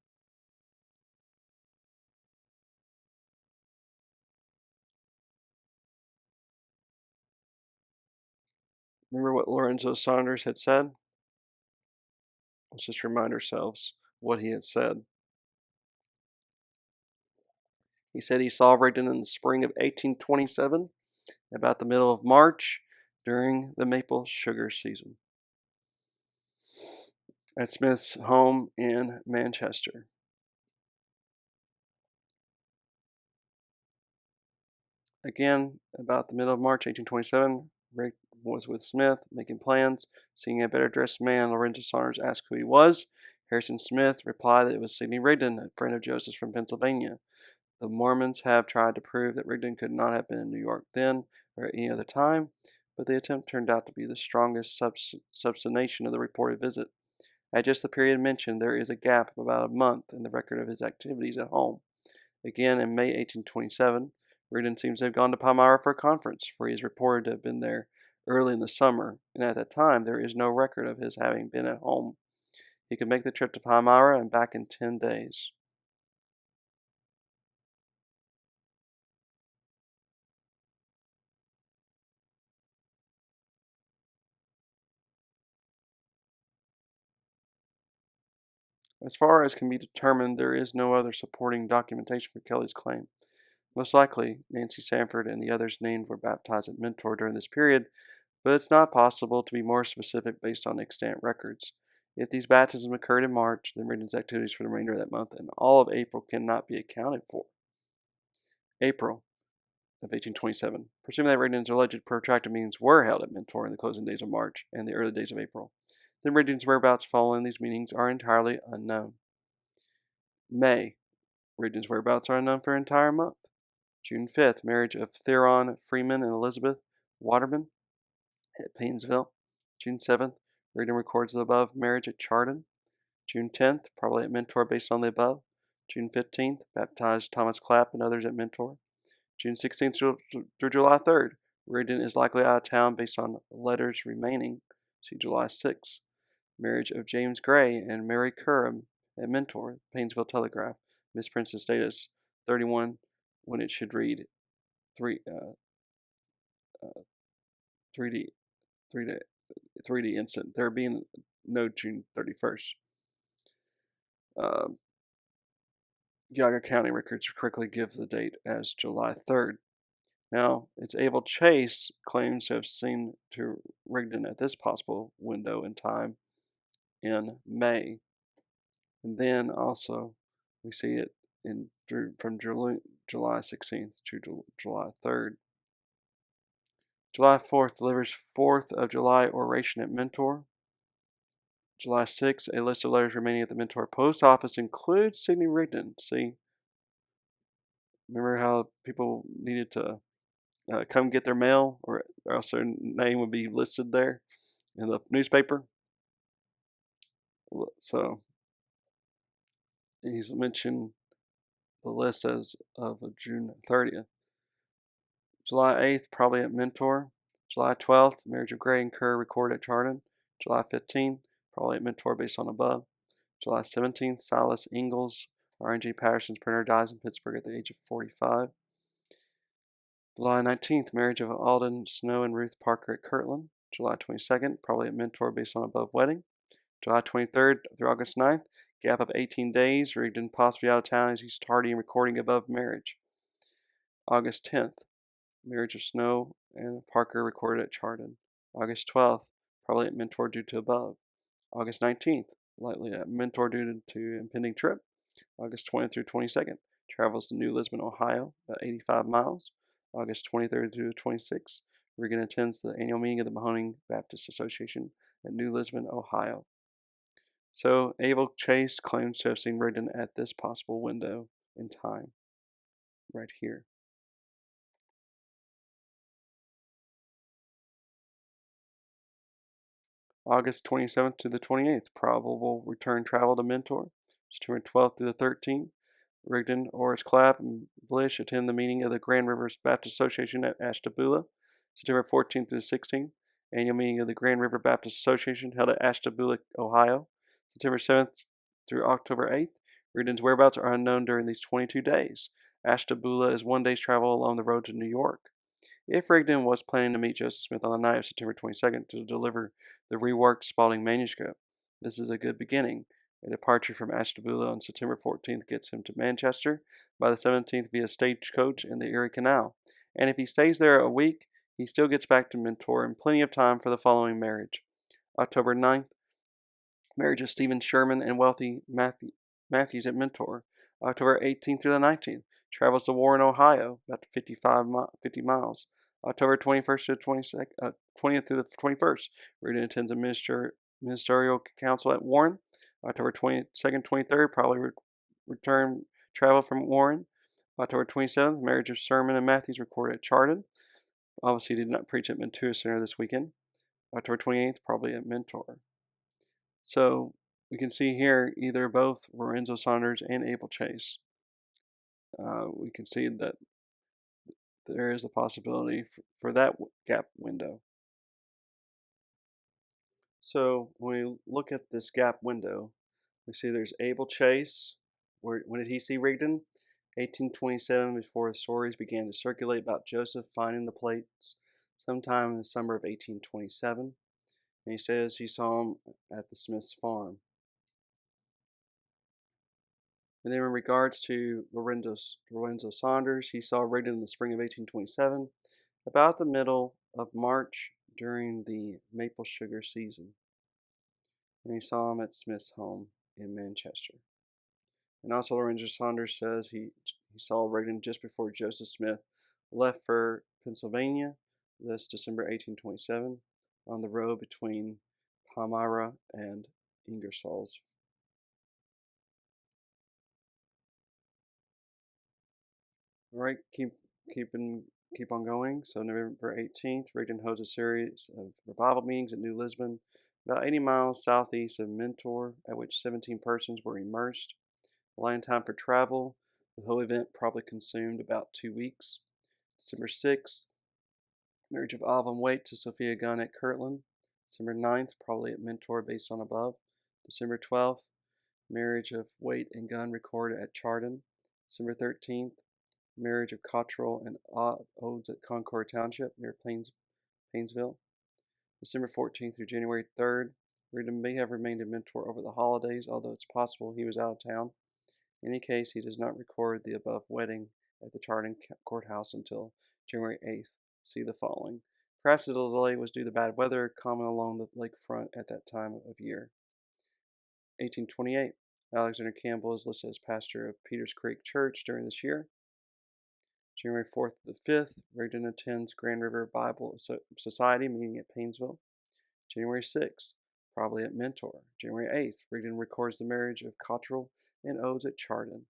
Remember what Lorenzo Saunders had said? Let's just remind ourselves what he had said. He said he saw Rigdon in the spring of 1827, about the middle of March, during the maple sugar season, at Smith's home in Manchester. Again, about the middle of March 1827, Rick was with Smith, making plans. Seeing a better dressed man, Lorenzo Saunders asked who he was. Harrison Smith replied that it was Sidney Rigdon, a friend of Joseph's from Pennsylvania. The Mormons have tried to prove that Rigdon could not have been in New York then or at any other time, but the attempt turned out to be the strongest substantiation of the reported visit. At just the period mentioned, there is a gap of about a month in the record of his activities at home. Again, in May 1827, Rigdon seems to have gone to Palmyra for a conference, for he is reported to have been there early in the summer, and at that time there is no record of his having been at home. He could make the trip to Palmyra and back in 10 days. As far as can be determined, there is no other supporting documentation for Kelly's claim. Most likely, Nancy Sanford and the others named were baptized at Mentor during this period, but it's not possible to be more specific based on extant records. If these baptisms occurred in March, then Rigdon's activities for the remainder of that month and all of April cannot be accounted for. April of 1827. Presuming that Rigdon's alleged protracted meetings were held at Mentor in the closing days of March and the early days of April, then Rigdon's whereabouts following these meetings are entirely unknown. May. Rigdon's whereabouts are unknown for an entire month. June 5th, marriage of Theron Freeman and Elizabeth Waterman at Painesville. June 7th, Rigdon records the above marriage at Chardon. June 10th, probably at Mentor based on the above. June 15th, baptized Thomas Clapp and others at Mentor. June 16th through July 3rd, Rigdon is likely out of town based on letters remaining. See July 6th. Marriage of James Gray and Mary Curran at Mentor, Painesville Telegraph. Misprints the status 31 when it should read 3, 3D, 3D, 3D instant. There being no June 31st. Geauga County records correctly give the date as July 3rd. Now, it's Abel Chase claims to have seen to Rigdon at this possible window in time in May. And then also, we see it from July 16th to July 3rd. July 4th delivers 4th of July oration at Mentor. July 6th, a list of letters remaining at the Mentor post office includes Sidney Rigdon. See, Remember how people needed to come get their mail, or else their name would be listed there in the newspaper? So he's mentioned the list as of June 30th. July 8th, probably at Mentor. July 12th, Marriage of Gray and Kerr recorded at Chardon. July 15th, probably at Mentor based on above. July 17th, Silas Ingalls, R.N.G. Patterson's printer, dies in Pittsburgh at the age of 45. July 19th, marriage of Alden Snow and Ruth Parker at Kirtland. July 22nd, probably at Mentor based on above wedding. July 23rd through August 9th, gap of 18 days, Rigdon possibly out of town as he's tardy in recording above marriage. August 10th, marriage of Snow and Parker recorded at Chardon. August 12th, probably at Mentor due to above. August 19th, likely at Mentor due to impending trip. August 20th through 22nd, travels to New Lisbon, Ohio, about 85 miles. August 23rd through 26th, Regan attends the annual meeting of the Mahoning Baptist Association at New Lisbon, Ohio. So Abel Chase claims to have seen Rigdon at this possible window in time, right here. August 27th to the 28th, probable return travel to Mentor. September 12th to the 13th, Rigdon, Oris Clapp, and Blish attend the meeting of the Grand Rivers Baptist Association at Ashtabula. September 14th to the 16th, annual meeting of the Grand River Baptist Association held at Ashtabula, Ohio. September 7th through October 8th, Rigdon's whereabouts are unknown during these 22 days. Ashtabula is one day's travel along the road to New York. If Rigdon was planning to meet Joseph Smith on the night of September 22nd to deliver the reworked Spalding manuscript, this is a good beginning. A departure from Ashtabula on September 14th gets him to Manchester by the 17th via stagecoach and the Erie Canal. And if he stays there a week, he still gets back to Mentor in plenty of time for the following marriage. October 9th, marriage of Stephen Sherman and Wealthy Matthews at Mentor. October 18th through the 19th, travels to Warren, Ohio, about 50 miles. October 21st to the 20th to the 21st, Reardon attends a ministerial council at Warren. October 22nd, 23rd, probably return travel from Warren. October 27th, marriage of Sherman and Matthews recorded at Chardon. Obviously, he did not preach at Mentor Center this weekend. October 28th, probably at Mentor. So we can see here either both Lorenzo Saunders and Abel Chase. We can see that there is a possibility for that gap window. So when we look at this gap window, we see there's Abel Chase. When did he see Rigdon? 1827, before the stories began to circulate about Joseph finding the plates sometime in the summer of 1827. And he says he saw him at the Smith's farm. And then in regards to Lorenzo Saunders, he saw Rigdon in the spring of 1827, about the middle of March during the maple sugar season. And he saw him at Smith's home in Manchester. And also Lorenzo Saunders says he saw Rigdon just before Joseph Smith left for Pennsylvania this December 1827 on the road between Palmyra and Ingersoll's. All right, keep on going. So November 18th, Rigdon holds a series of revival meetings at New Lisbon, about 80 miles southeast of Mentor, at which 17 persons were immersed. Line time for travel, the whole event probably consumed about 2 weeks. December 6th, marriage of Alvin Waite to Sophia Gunn at Kirtland. December 9th, probably at Mentor based on above. December 12th, marriage of Waite and Gunn recorded at Chardon. December 13th, marriage of Cottrell and Odes at Concord Township near Painesville. December 14th through January 3rd, Rigdon may have remained a Mentor over the holidays, although it's possible he was out of town. In any case, he does not record the above wedding at the Chardon Courthouse until January 8th. See the following. Perhaps the delay was due to bad weather common along the lakefront at that time of year. 1828. Alexander Campbell is listed as pastor of Peters Creek Church during this year. January 4th to the 5th, Rigdon attends Grand River Bible Society meeting at Painesville. January 6th, probably at Mentor. January 8th, Rigdon records the marriage of Cottrell and Odes at Chardon.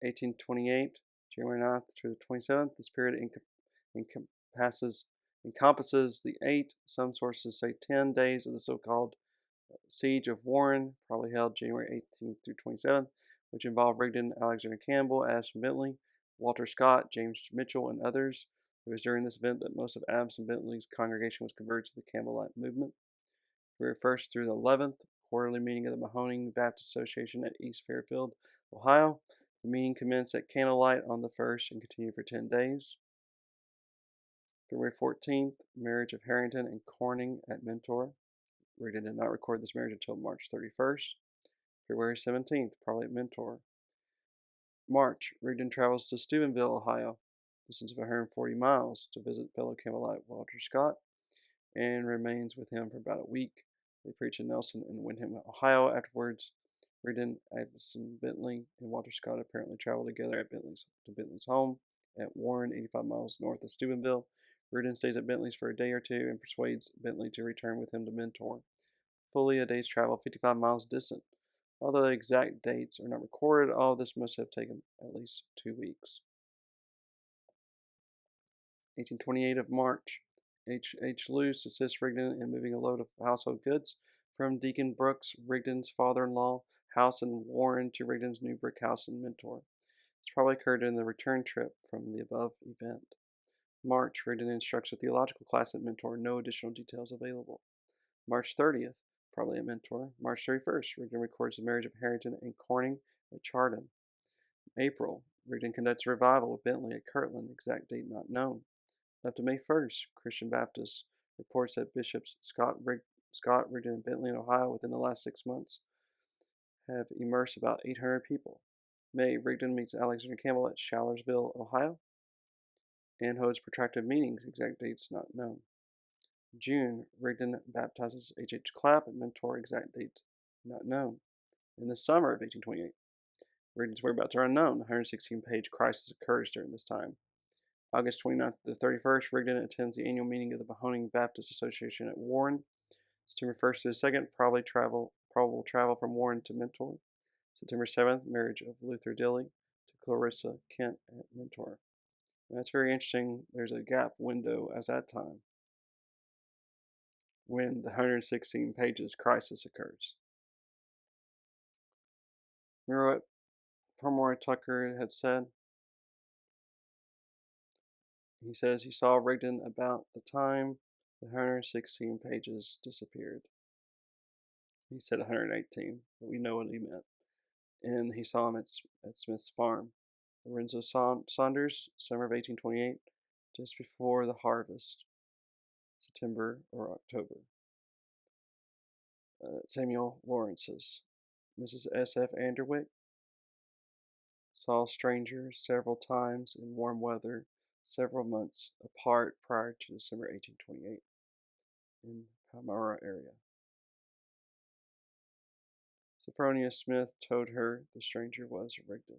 1828, January 9th through the 27th. This period encompasses encompasses the 8, some sources say 10 days of the so-called Siege of Warren, probably held January 18th through 27th, which involved Rigdon, Alexander Campbell, Addison Bentley, Walter Scott, James Mitchell, and others. It was during this event that most of Addison Bentley's congregation was converted to the Campbellite movement. February 1st through the 11th, quarterly meeting of the Mahoning Baptist Association at East Fairfield, Ohio. The meeting commenced at candlelight on the 1st and continued for 10 days. February 14th, marriage of Harrington and Corning at Mentor. Rigdon did not record this marriage until March 31st. February 17th, probably at Mentor. March, Rigdon travels to Steubenville, Ohio, distance of 140 miles, to visit fellow Campbellite Walter Scott, and remains with him for about a week. They preach in Nelson and Windham, Ohio. Afterwards, Rigdon, Addison Bentley, and Walter Scott apparently traveled together to Bentley's home at Warren, 85 miles north of Steubenville. Rigdon stays at Bentley's for a day or two and persuades Bentley to return with him to Mentor, fully a day's travel, 55 miles distant. Although the exact dates are not recorded, all of this must have taken at least 2 weeks. 1828 of March, H. Luce assists Rigdon in moving a load of household goods from Deacon Brooks, Rigdon's father-in-law, house in Warren to Rigdon's new brick house in Mentor. This probably occurred in the return trip from the above event. March, Rigdon instructs a theological class at Mentor, no additional details available. March 30th, probably a Mentor. March 31st, Rigdon records the marriage of Harrington and Corning at Chardon. April, Rigdon conducts a revival with Bentley at Kirtland, exact date not known. Up to May 1st, Christian Baptist reports that Bishops Scott, Rigdon, and Bentley in Ohio within the last 6 months have immersed about 800 people. May, Rigdon meets Alexander Campbell at Shallersville, Ohio, and holds protracted meetings, exact dates not known. June, Rigdon baptizes H. Clapp at Mentor, exact date not known. In the summer of 1828, Rigdon's whereabouts are unknown. A 116-page crisis occurs during this time. August 29th to the 31st, Rigdon attends the annual meeting of the Mahoning Baptist Association at Warren. September 1st to the 2nd, probable travel from Warren to Mentor. September 7th, marriage of Luther Dilly to Clarissa Kent at Mentor. And that's very interesting. There's a gap window at that time when the 116 pages crisis occurs. Remember what Permoy Tucker had said? He says he saw Rigdon about the time the 116 pages disappeared. He said 118, but we know what he meant. And he saw him at Smith's farm. Lorenzo Saunders, summer of 1828, just before the harvest, September or October. Samuel Lawrence's. Mrs. S.F. Anderwick saw strangers several times in warm weather, several months apart prior to December 1828 in Palmyra area. Sophronia Smith told her the stranger was Rigdon.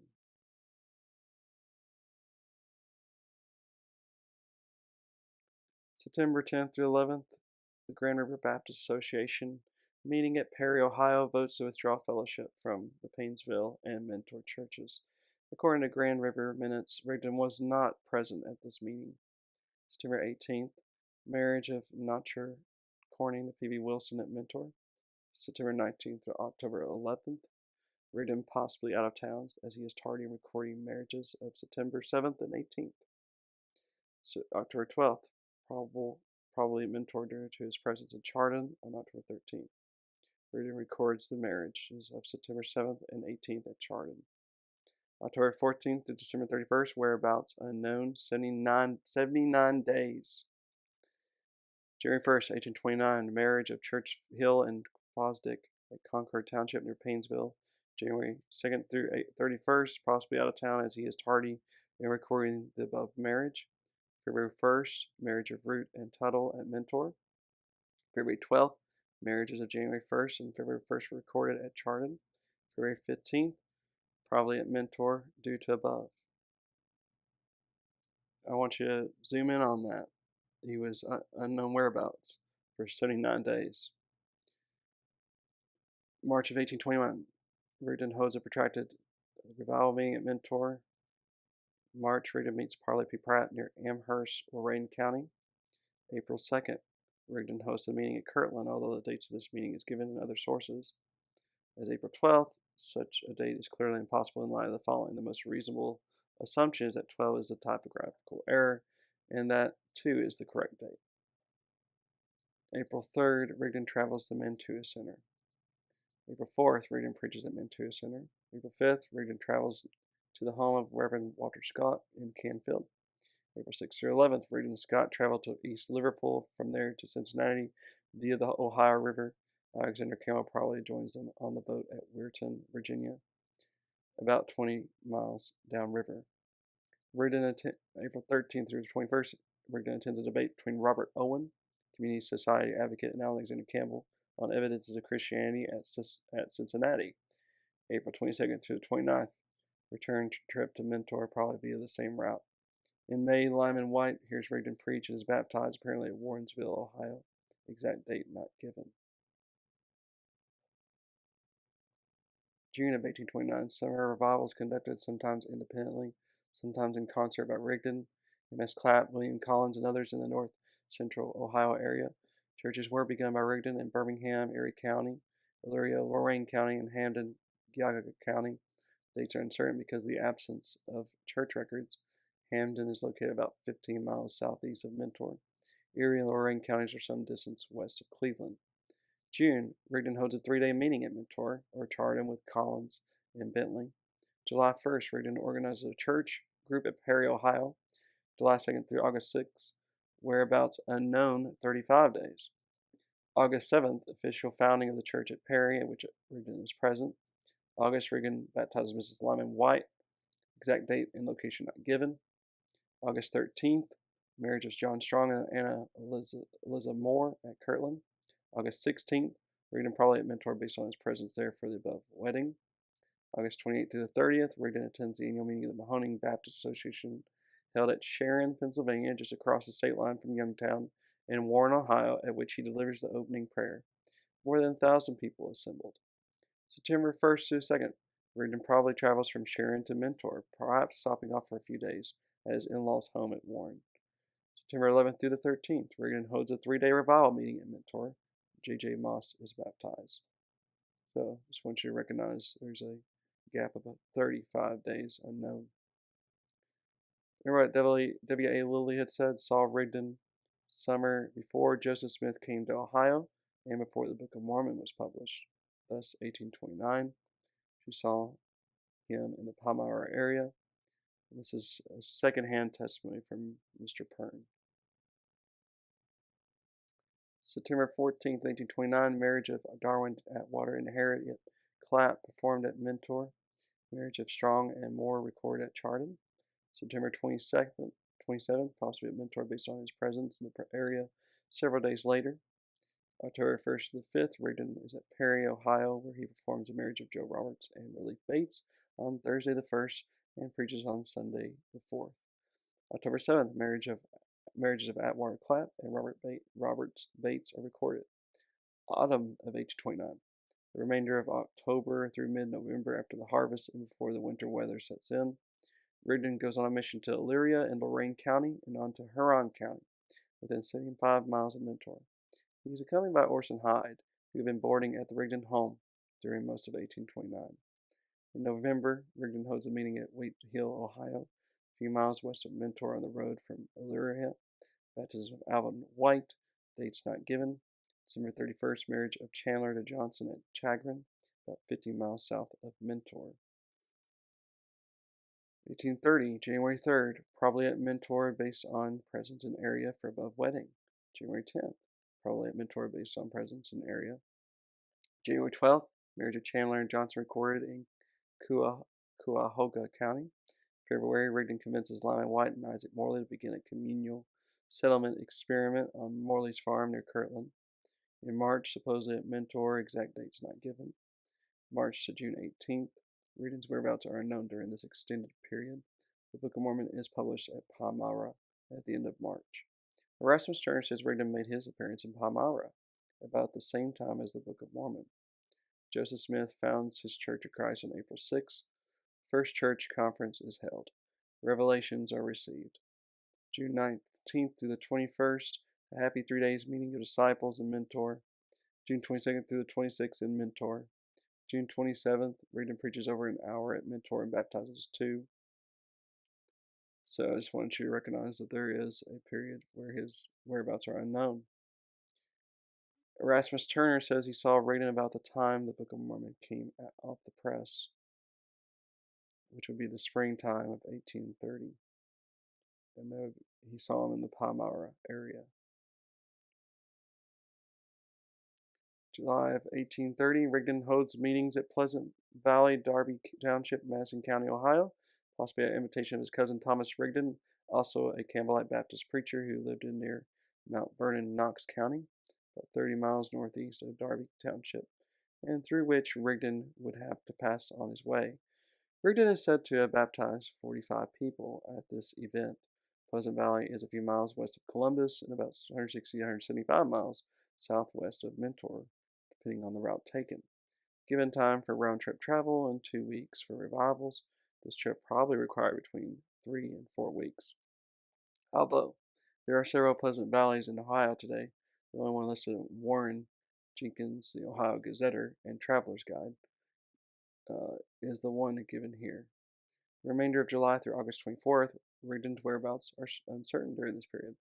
September 10th through 11th, the Grand River Baptist Association meeting at Perry, Ohio, votes to withdraw fellowship from the Painesville and Mentor churches. According to Grand River minutes, Rigdon was not present at this meeting. September 18th, marriage of Notcher Corning to Phoebe Wilson at Mentor. September 19th to October 11th, Rigdon possibly out of town as he is tardy in recording marriages of September 7th and 18th. So October 12th, probably Mentor due to his presence in Chardon on October 13th. Rigdon records the marriages of September 7th and 18th at Chardon. October 14th to December 31st, whereabouts unknown, 79 days. January 1st, 1829, marriage of Church Hill and Fosdick at Concord Township near Painesville. January 2nd through 31st, possibly out of town as he is tardy in recording the above marriage. February 1st, marriage of Root and Tuttle at Mentor. February 12th, marriages of January 1st and February 1st recorded at Chardon. February 15th, probably at Mentor due to above. I want you to zoom in on that. He was unknown whereabouts for 79 days. March of 1821, Rigdon holds a protracted Revival meeting at Mentor. March, Rigdon meets Parley P. Pratt near Amherst, Lorain County. April 2nd, Rigdon hosts a meeting at Kirtland, although the dates of this meeting is given in other sources. As April 12th, such a date is clearly impossible in light of the following. The most reasonable assumption is that 12 is the typographical error, and that 2 is the correct date. April 3rd, Rigdon travels to Mantua Center. April 4th, Rigdon preaches at Mantua Center. April 5th, Rigdon travels to the home of Reverend Walter Scott in Canfield. April 6th through 11th, Rigdon and Scott travel to East Liverpool, from there to Cincinnati via the Ohio River. Alexander Campbell probably joins them on the boat at Weirton, Virginia, about 20 miles downriver. April 13th through 21st, Rigdon attends a debate between Robert Owen, Community Society advocate, and Alexander Campbell on evidences of Christianity at Cincinnati. April 22nd through the 29th, return trip to Mentor, probably via the same route. In May, Lyman White hears Rigdon preach and is baptized, apparently at Warrensville, Ohio. Exact date not given. June of 1829, summer revivals conducted sometimes independently, sometimes in concert by Rigdon, M.S. Clapp, William Collins, and others in the north central Ohio area. Churches were begun by Rigdon in Birmingham, Erie County, Elyria, Lorain County, and Hampden, Geauga County. Dates are uncertain because of the absence of church records. Hampden is located about 15 miles southeast of Mentor. Erie and Lorain counties are some distance west of Cleveland. June, Rigdon holds a 3-day meeting at Mentor, or Chardon, with Collins and Bentley. July 1st, Rigdon organizes a church group at Perry, Ohio. July 2nd through August 6th, whereabouts unknown, 35 days. August 7th, official founding of the church at Perry, at which Rigdon is present. August, Rigdon baptizes Mrs. Lyman White. Exact date and location not given. August 13th, marriage of John Strong and Anna Eliza Moore at Kirtland. August 16th, Rigdon probably at Mentor based on his presence there for the above wedding. August 28th through the 30th, Rigdon attends the annual meeting of the Mahoning Baptist Association held at Sharon, Pennsylvania, just across the state line from Youngtown, in Warren, Ohio, at which he delivers the opening prayer. More than 1,000 people assembled. September 1st to 2nd, Rigdon probably travels from Sharon to Mentor, perhaps stopping off for a few days at his in-laws' home at Warren. September 11th through the 13th, Rigdon holds a 3-day revival meeting at Mentor. J.J. Moss is baptized. So, just want you to recognize there's a gap of about 35 days unknown. Remember what W.A. Lilly had said? Saw Rigdon summer before Joseph Smith came to Ohio and before the Book of Mormon was published. Thus, 1829, she saw him in the Palmyra area. This is a second-hand testimony from Mr. Pern. September 14th, 1829, marriage of Darwin Atwater and Harriet Clapp performed at Mentor. Marriage of Strong and Moore recorded at Chardon. September 27th, possibly at Mentor based on his presence in the area several days later. October 1st to the 5th, Rigdon is at Perry, Ohio, where he performs the marriage of Joe Roberts and Relief Bates on Thursday the 1st and preaches on Sunday the 4th. October 7th, marriages of Atwater Clapp and Roberts Bates are recorded. Autumn of 1829. The remainder of October through mid-November, after the harvest and before the winter weather sets in, Rigdon goes on a mission to Elyria in Lorain County and on to Huron County, within 75 miles of Mentor. He was accompanied by Orson Hyde, who had been boarding at the Rigdon home during most of 1829. In November, Rigdon holds a meeting at Wheat Hill, Ohio, a few miles west of Mentor on the road from Elyria. Baptism of Alvin White, dates not given. December 31st, marriage of Chandler to Johnson at Chagrin, about 15 miles south of Mentor. 1830, January 3rd, probably at Mentor based on presence in area for above wedding. January 10th, probably at Mentor based on presence in area. January 12th, marriage of Chandler and Johnson recorded in Cuyahoga County. February, Rigdon convinces Lyman White and Isaac Morley to begin a communal settlement experiment on Morley's farm near Kirtland. In March, supposedly at Mentor, exact dates not given. March to June 18th. Rigdon's whereabouts are unknown during this extended period. The Book of Mormon is published at Palmyra at the end of March. Erasmus Stern says Rigdon made his appearance in Palmyra about the same time as the Book of Mormon. Joseph Smith founds his Church of Christ on April 6th. First Church Conference is held. Revelations are received. June 19th through the 21st, a happy 3 days meeting of disciples and mentor. June 22nd through the 26th in mentor. June 27th, Regan preaches over an hour at mentor and baptizes 2. So I just wanted you to recognize that there is a period where his whereabouts are unknown. Erasmus Turner says he saw Regan about the time the Book of Mormon came off the press, which would be the springtime of 1830. And he saw him in the Palmyra area. July of 1830, Rigdon holds meetings at Pleasant Valley, Darby Township, Madison County, Ohio, possibly at invitation of his cousin Thomas Rigdon, also a Campbellite Baptist preacher who lived in near Mount Vernon, Knox County, about 30 miles northeast of Darby Township, and through which Rigdon would have to pass on his way. Rigdon is said to have baptized 45 people at this event. Pleasant Valley is a few miles west of Columbus and about 160 to 175 miles southwest of Mentor, depending on the route taken. Given time for round-trip travel and 2 weeks for revivals, this trip probably required between 3 and 4 weeks. Although there are several Pleasant Valleys in Ohio today, the only one listed in Warren Jenkins, the Ohio Gazetter, and Traveler's Guide is the one given here. The remainder of July through August 24th, Rigdon's whereabouts are uncertain during this period.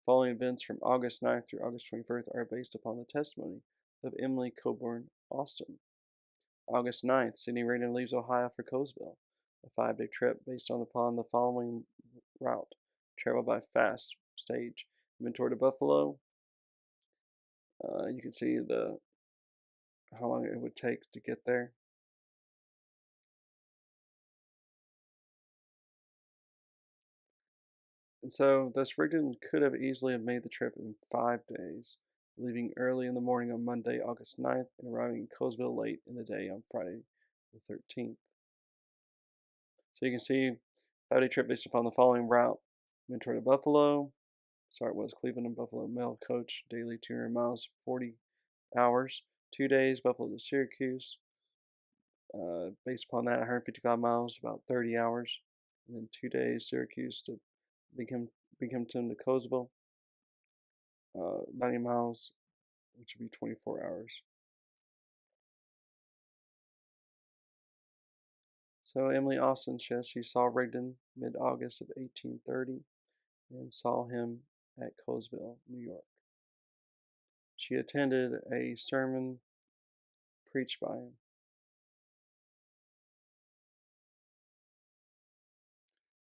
Following events from August 9th through August 21st are based upon the testimony of Emily Coburn Austin. August 9th, Sidney Rigdon leaves Ohio for Colesville, a 5-day trip based upon the following route: travel by fast stage, Mentor to Buffalo. You can see how long it would take to get there. And so, thus, Rigdon could have easily have made the trip in 5 days, leaving early in the morning on Monday, August 9th, and arriving in Colesville late in the day on Friday, the 13th. So you can see 5-day trip based upon the following route: Mentor to Buffalo. Start was Cleveland and Buffalo mail coach, daily 200 miles, 40 hours. 2 days, Buffalo to Syracuse. Based upon that, 155 miles, about 30 hours. And then 2 days, Syracuse to Binghamton to Colesville, 90 miles, which would be 24 hours. So Emily Austin says she saw Rigdon mid-August of 1830 and saw him at Colesville, New York. She attended a sermon preached by him.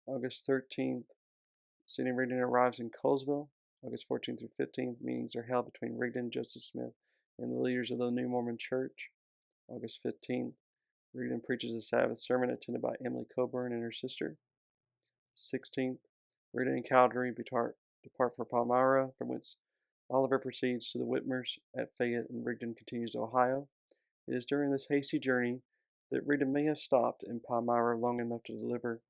August 13th, Sidney Rigdon arrives in Colesville. August 14th through 15th, meetings are held between Rigdon, Joseph Smith, and the leaders of the New Mormon Church. August 15th, Rigdon preaches a Sabbath sermon attended by Emily Coburn and her sister. 16th, Rigdon and Calgary depart for Palmyra, from whence Oliver proceeds to the Whitmers at Fayette, and Rigdon continues to Ohio. It is during this hasty journey that Rigdon may have stopped in Palmyra long enough to deliver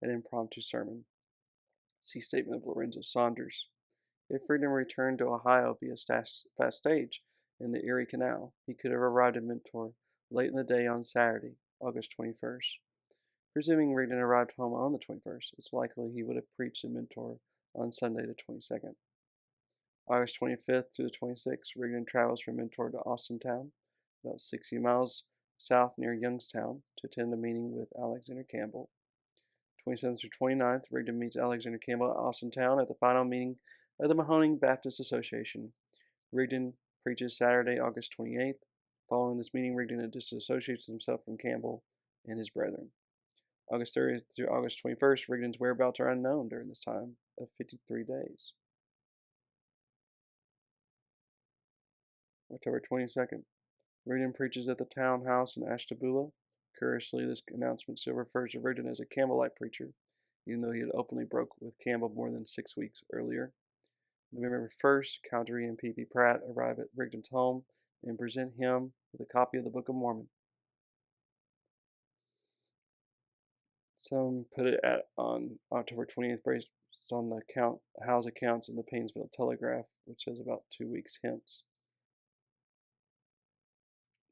an impromptu sermon. See statement of Lorenzo Saunders. If Rigdon returned to Ohio via fast stage in the Erie Canal, he could have arrived in Mentor late in the day on Saturday, August 21st. Presuming Rigdon arrived home on the 21st, it's likely he would have preached in Mentor on Sunday the 22nd. August 25th through the 26th, Rigdon travels from Mentor to Austintown, about 60 miles south near Youngstown, to attend a meeting with Alexander Campbell. 27th through 29th, Rigdon meets Alexander Campbell at Austintown at the final meeting of the Mahoning Baptist Association. Rigdon preaches Saturday, August 28th. Following this meeting, Rigdon disassociates himself from Campbell and his brethren. August 30th through August 21st, Rigdon's whereabouts are unknown during this time of 53 days. October 22nd, Rigdon preaches at the townhouse in Ashtabula. Curiously, this announcement still refers to Rigdon as a Campbellite preacher, even though he had openly broke with Campbell more than 6 weeks earlier. November 1st, Cowdery and P.P. Pratt arrive at Rigdon's home and present him with a copy of the Book of Mormon. Some put it on October 20th based on the Howe's accounts in the Painesville Telegraph, which says about 2 weeks hence.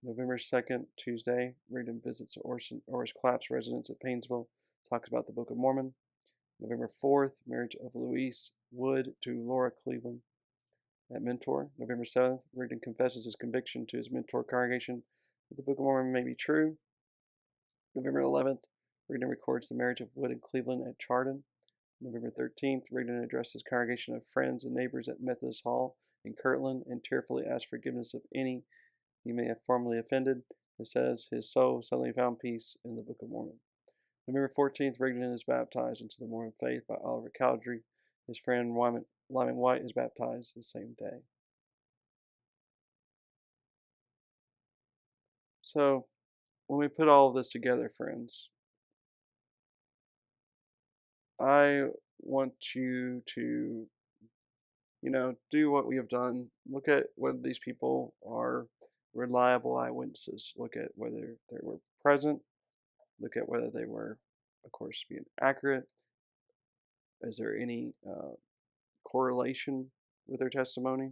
November 2nd, Tuesday, Rigdon visits Oris Clapp's residence at Painesville, talks about the Book of Mormon. November 4th, marriage of Louise Wood to Laura Cleveland at Mentor. November 7th, Rigdon confesses his conviction to his Mentor congregation that the Book of Mormon may be true. November 11th, Rigdon records the marriage of Wood and Cleveland at Chardon. November 13th, Rigdon addressed his congregation of friends and neighbors at Methodist Hall in Kirtland and tearfully asked forgiveness of any he may have formerly offended. It says his soul suddenly found peace in the Book of Mormon. November 14th, Rigdon is baptized into the Mormon faith by Oliver Cowdery. His friend Lyman White is baptized the same day. So, when we put all of this together, friends, I want you to, do what we have done. Look at whether these people are reliable eyewitnesses. Look at whether they were present. Look at whether they were, of course, being accurate. Is there any correlation with their testimony?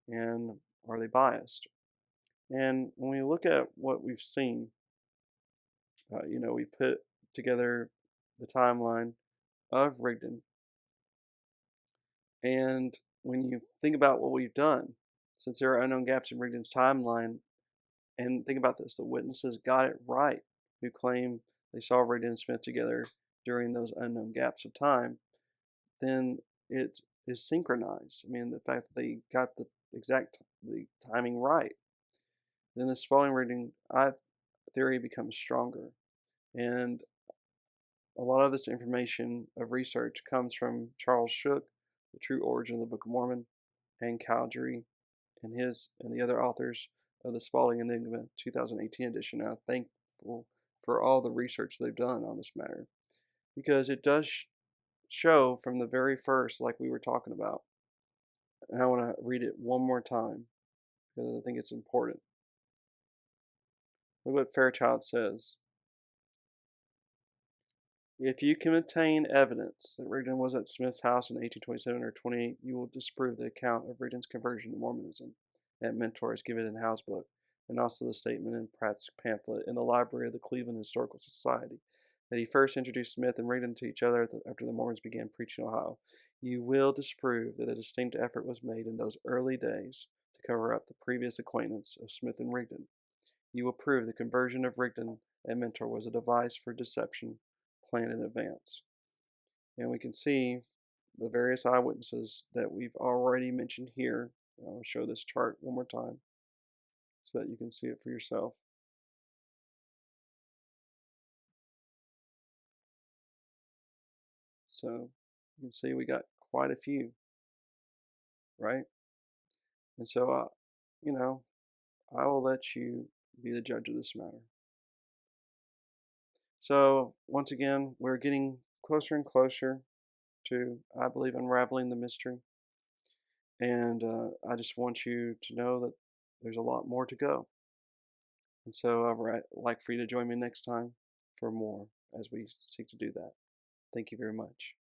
And are they biased? And when we look at what we've seen, we put together the timeline of Rigdon. And when you think about what we've done, since there are unknown gaps in Rigdon's timeline, and think about this, the witnesses got it right who claim they saw Rigdon and Smith together during those unknown gaps of time, then it is synchronized. I mean, the fact that they got the timing right, then the spalding Rigdon theory becomes stronger. And a lot of this information of research comes from Charles Shook, The True Origin of the Book of Mormon, and Cowdery and the other authors of the Spalding Enigma 2018 edition. I'm thankful for all the research they've done on this matter, because it does show from the very first, like we were talking about. And I want to read it one more time because I think it's important. Look what Fairchild says. If you can obtain evidence that Rigdon was at Smith's house in 1827 or 28, you will disprove the account of Rigdon's conversion to Mormonism that Mentor is given in Howe's book, and also the statement in Pratt's pamphlet in the library of the Cleveland Historical Society that he first introduced Smith and Rigdon to each other after the Mormons began preaching in Ohio. You will disprove that a distinct effort was made in those early days to cover up the previous acquaintance of Smith and Rigdon. You will prove the conversion of Rigdon and Mentor was a device for deception planned in advance. And we can see the various eyewitnesses that we've already mentioned here. I'll show this chart one more time so that you can see it for yourself. So you can see we got quite a few, right? And so, I will let you be the judge of this matter. So once again, we're getting closer and closer to, I believe, unraveling the mystery. And I just want you to know that there's a lot more to go. And so I'd like for you to join me next time for more as we seek to do that. Thank you very much.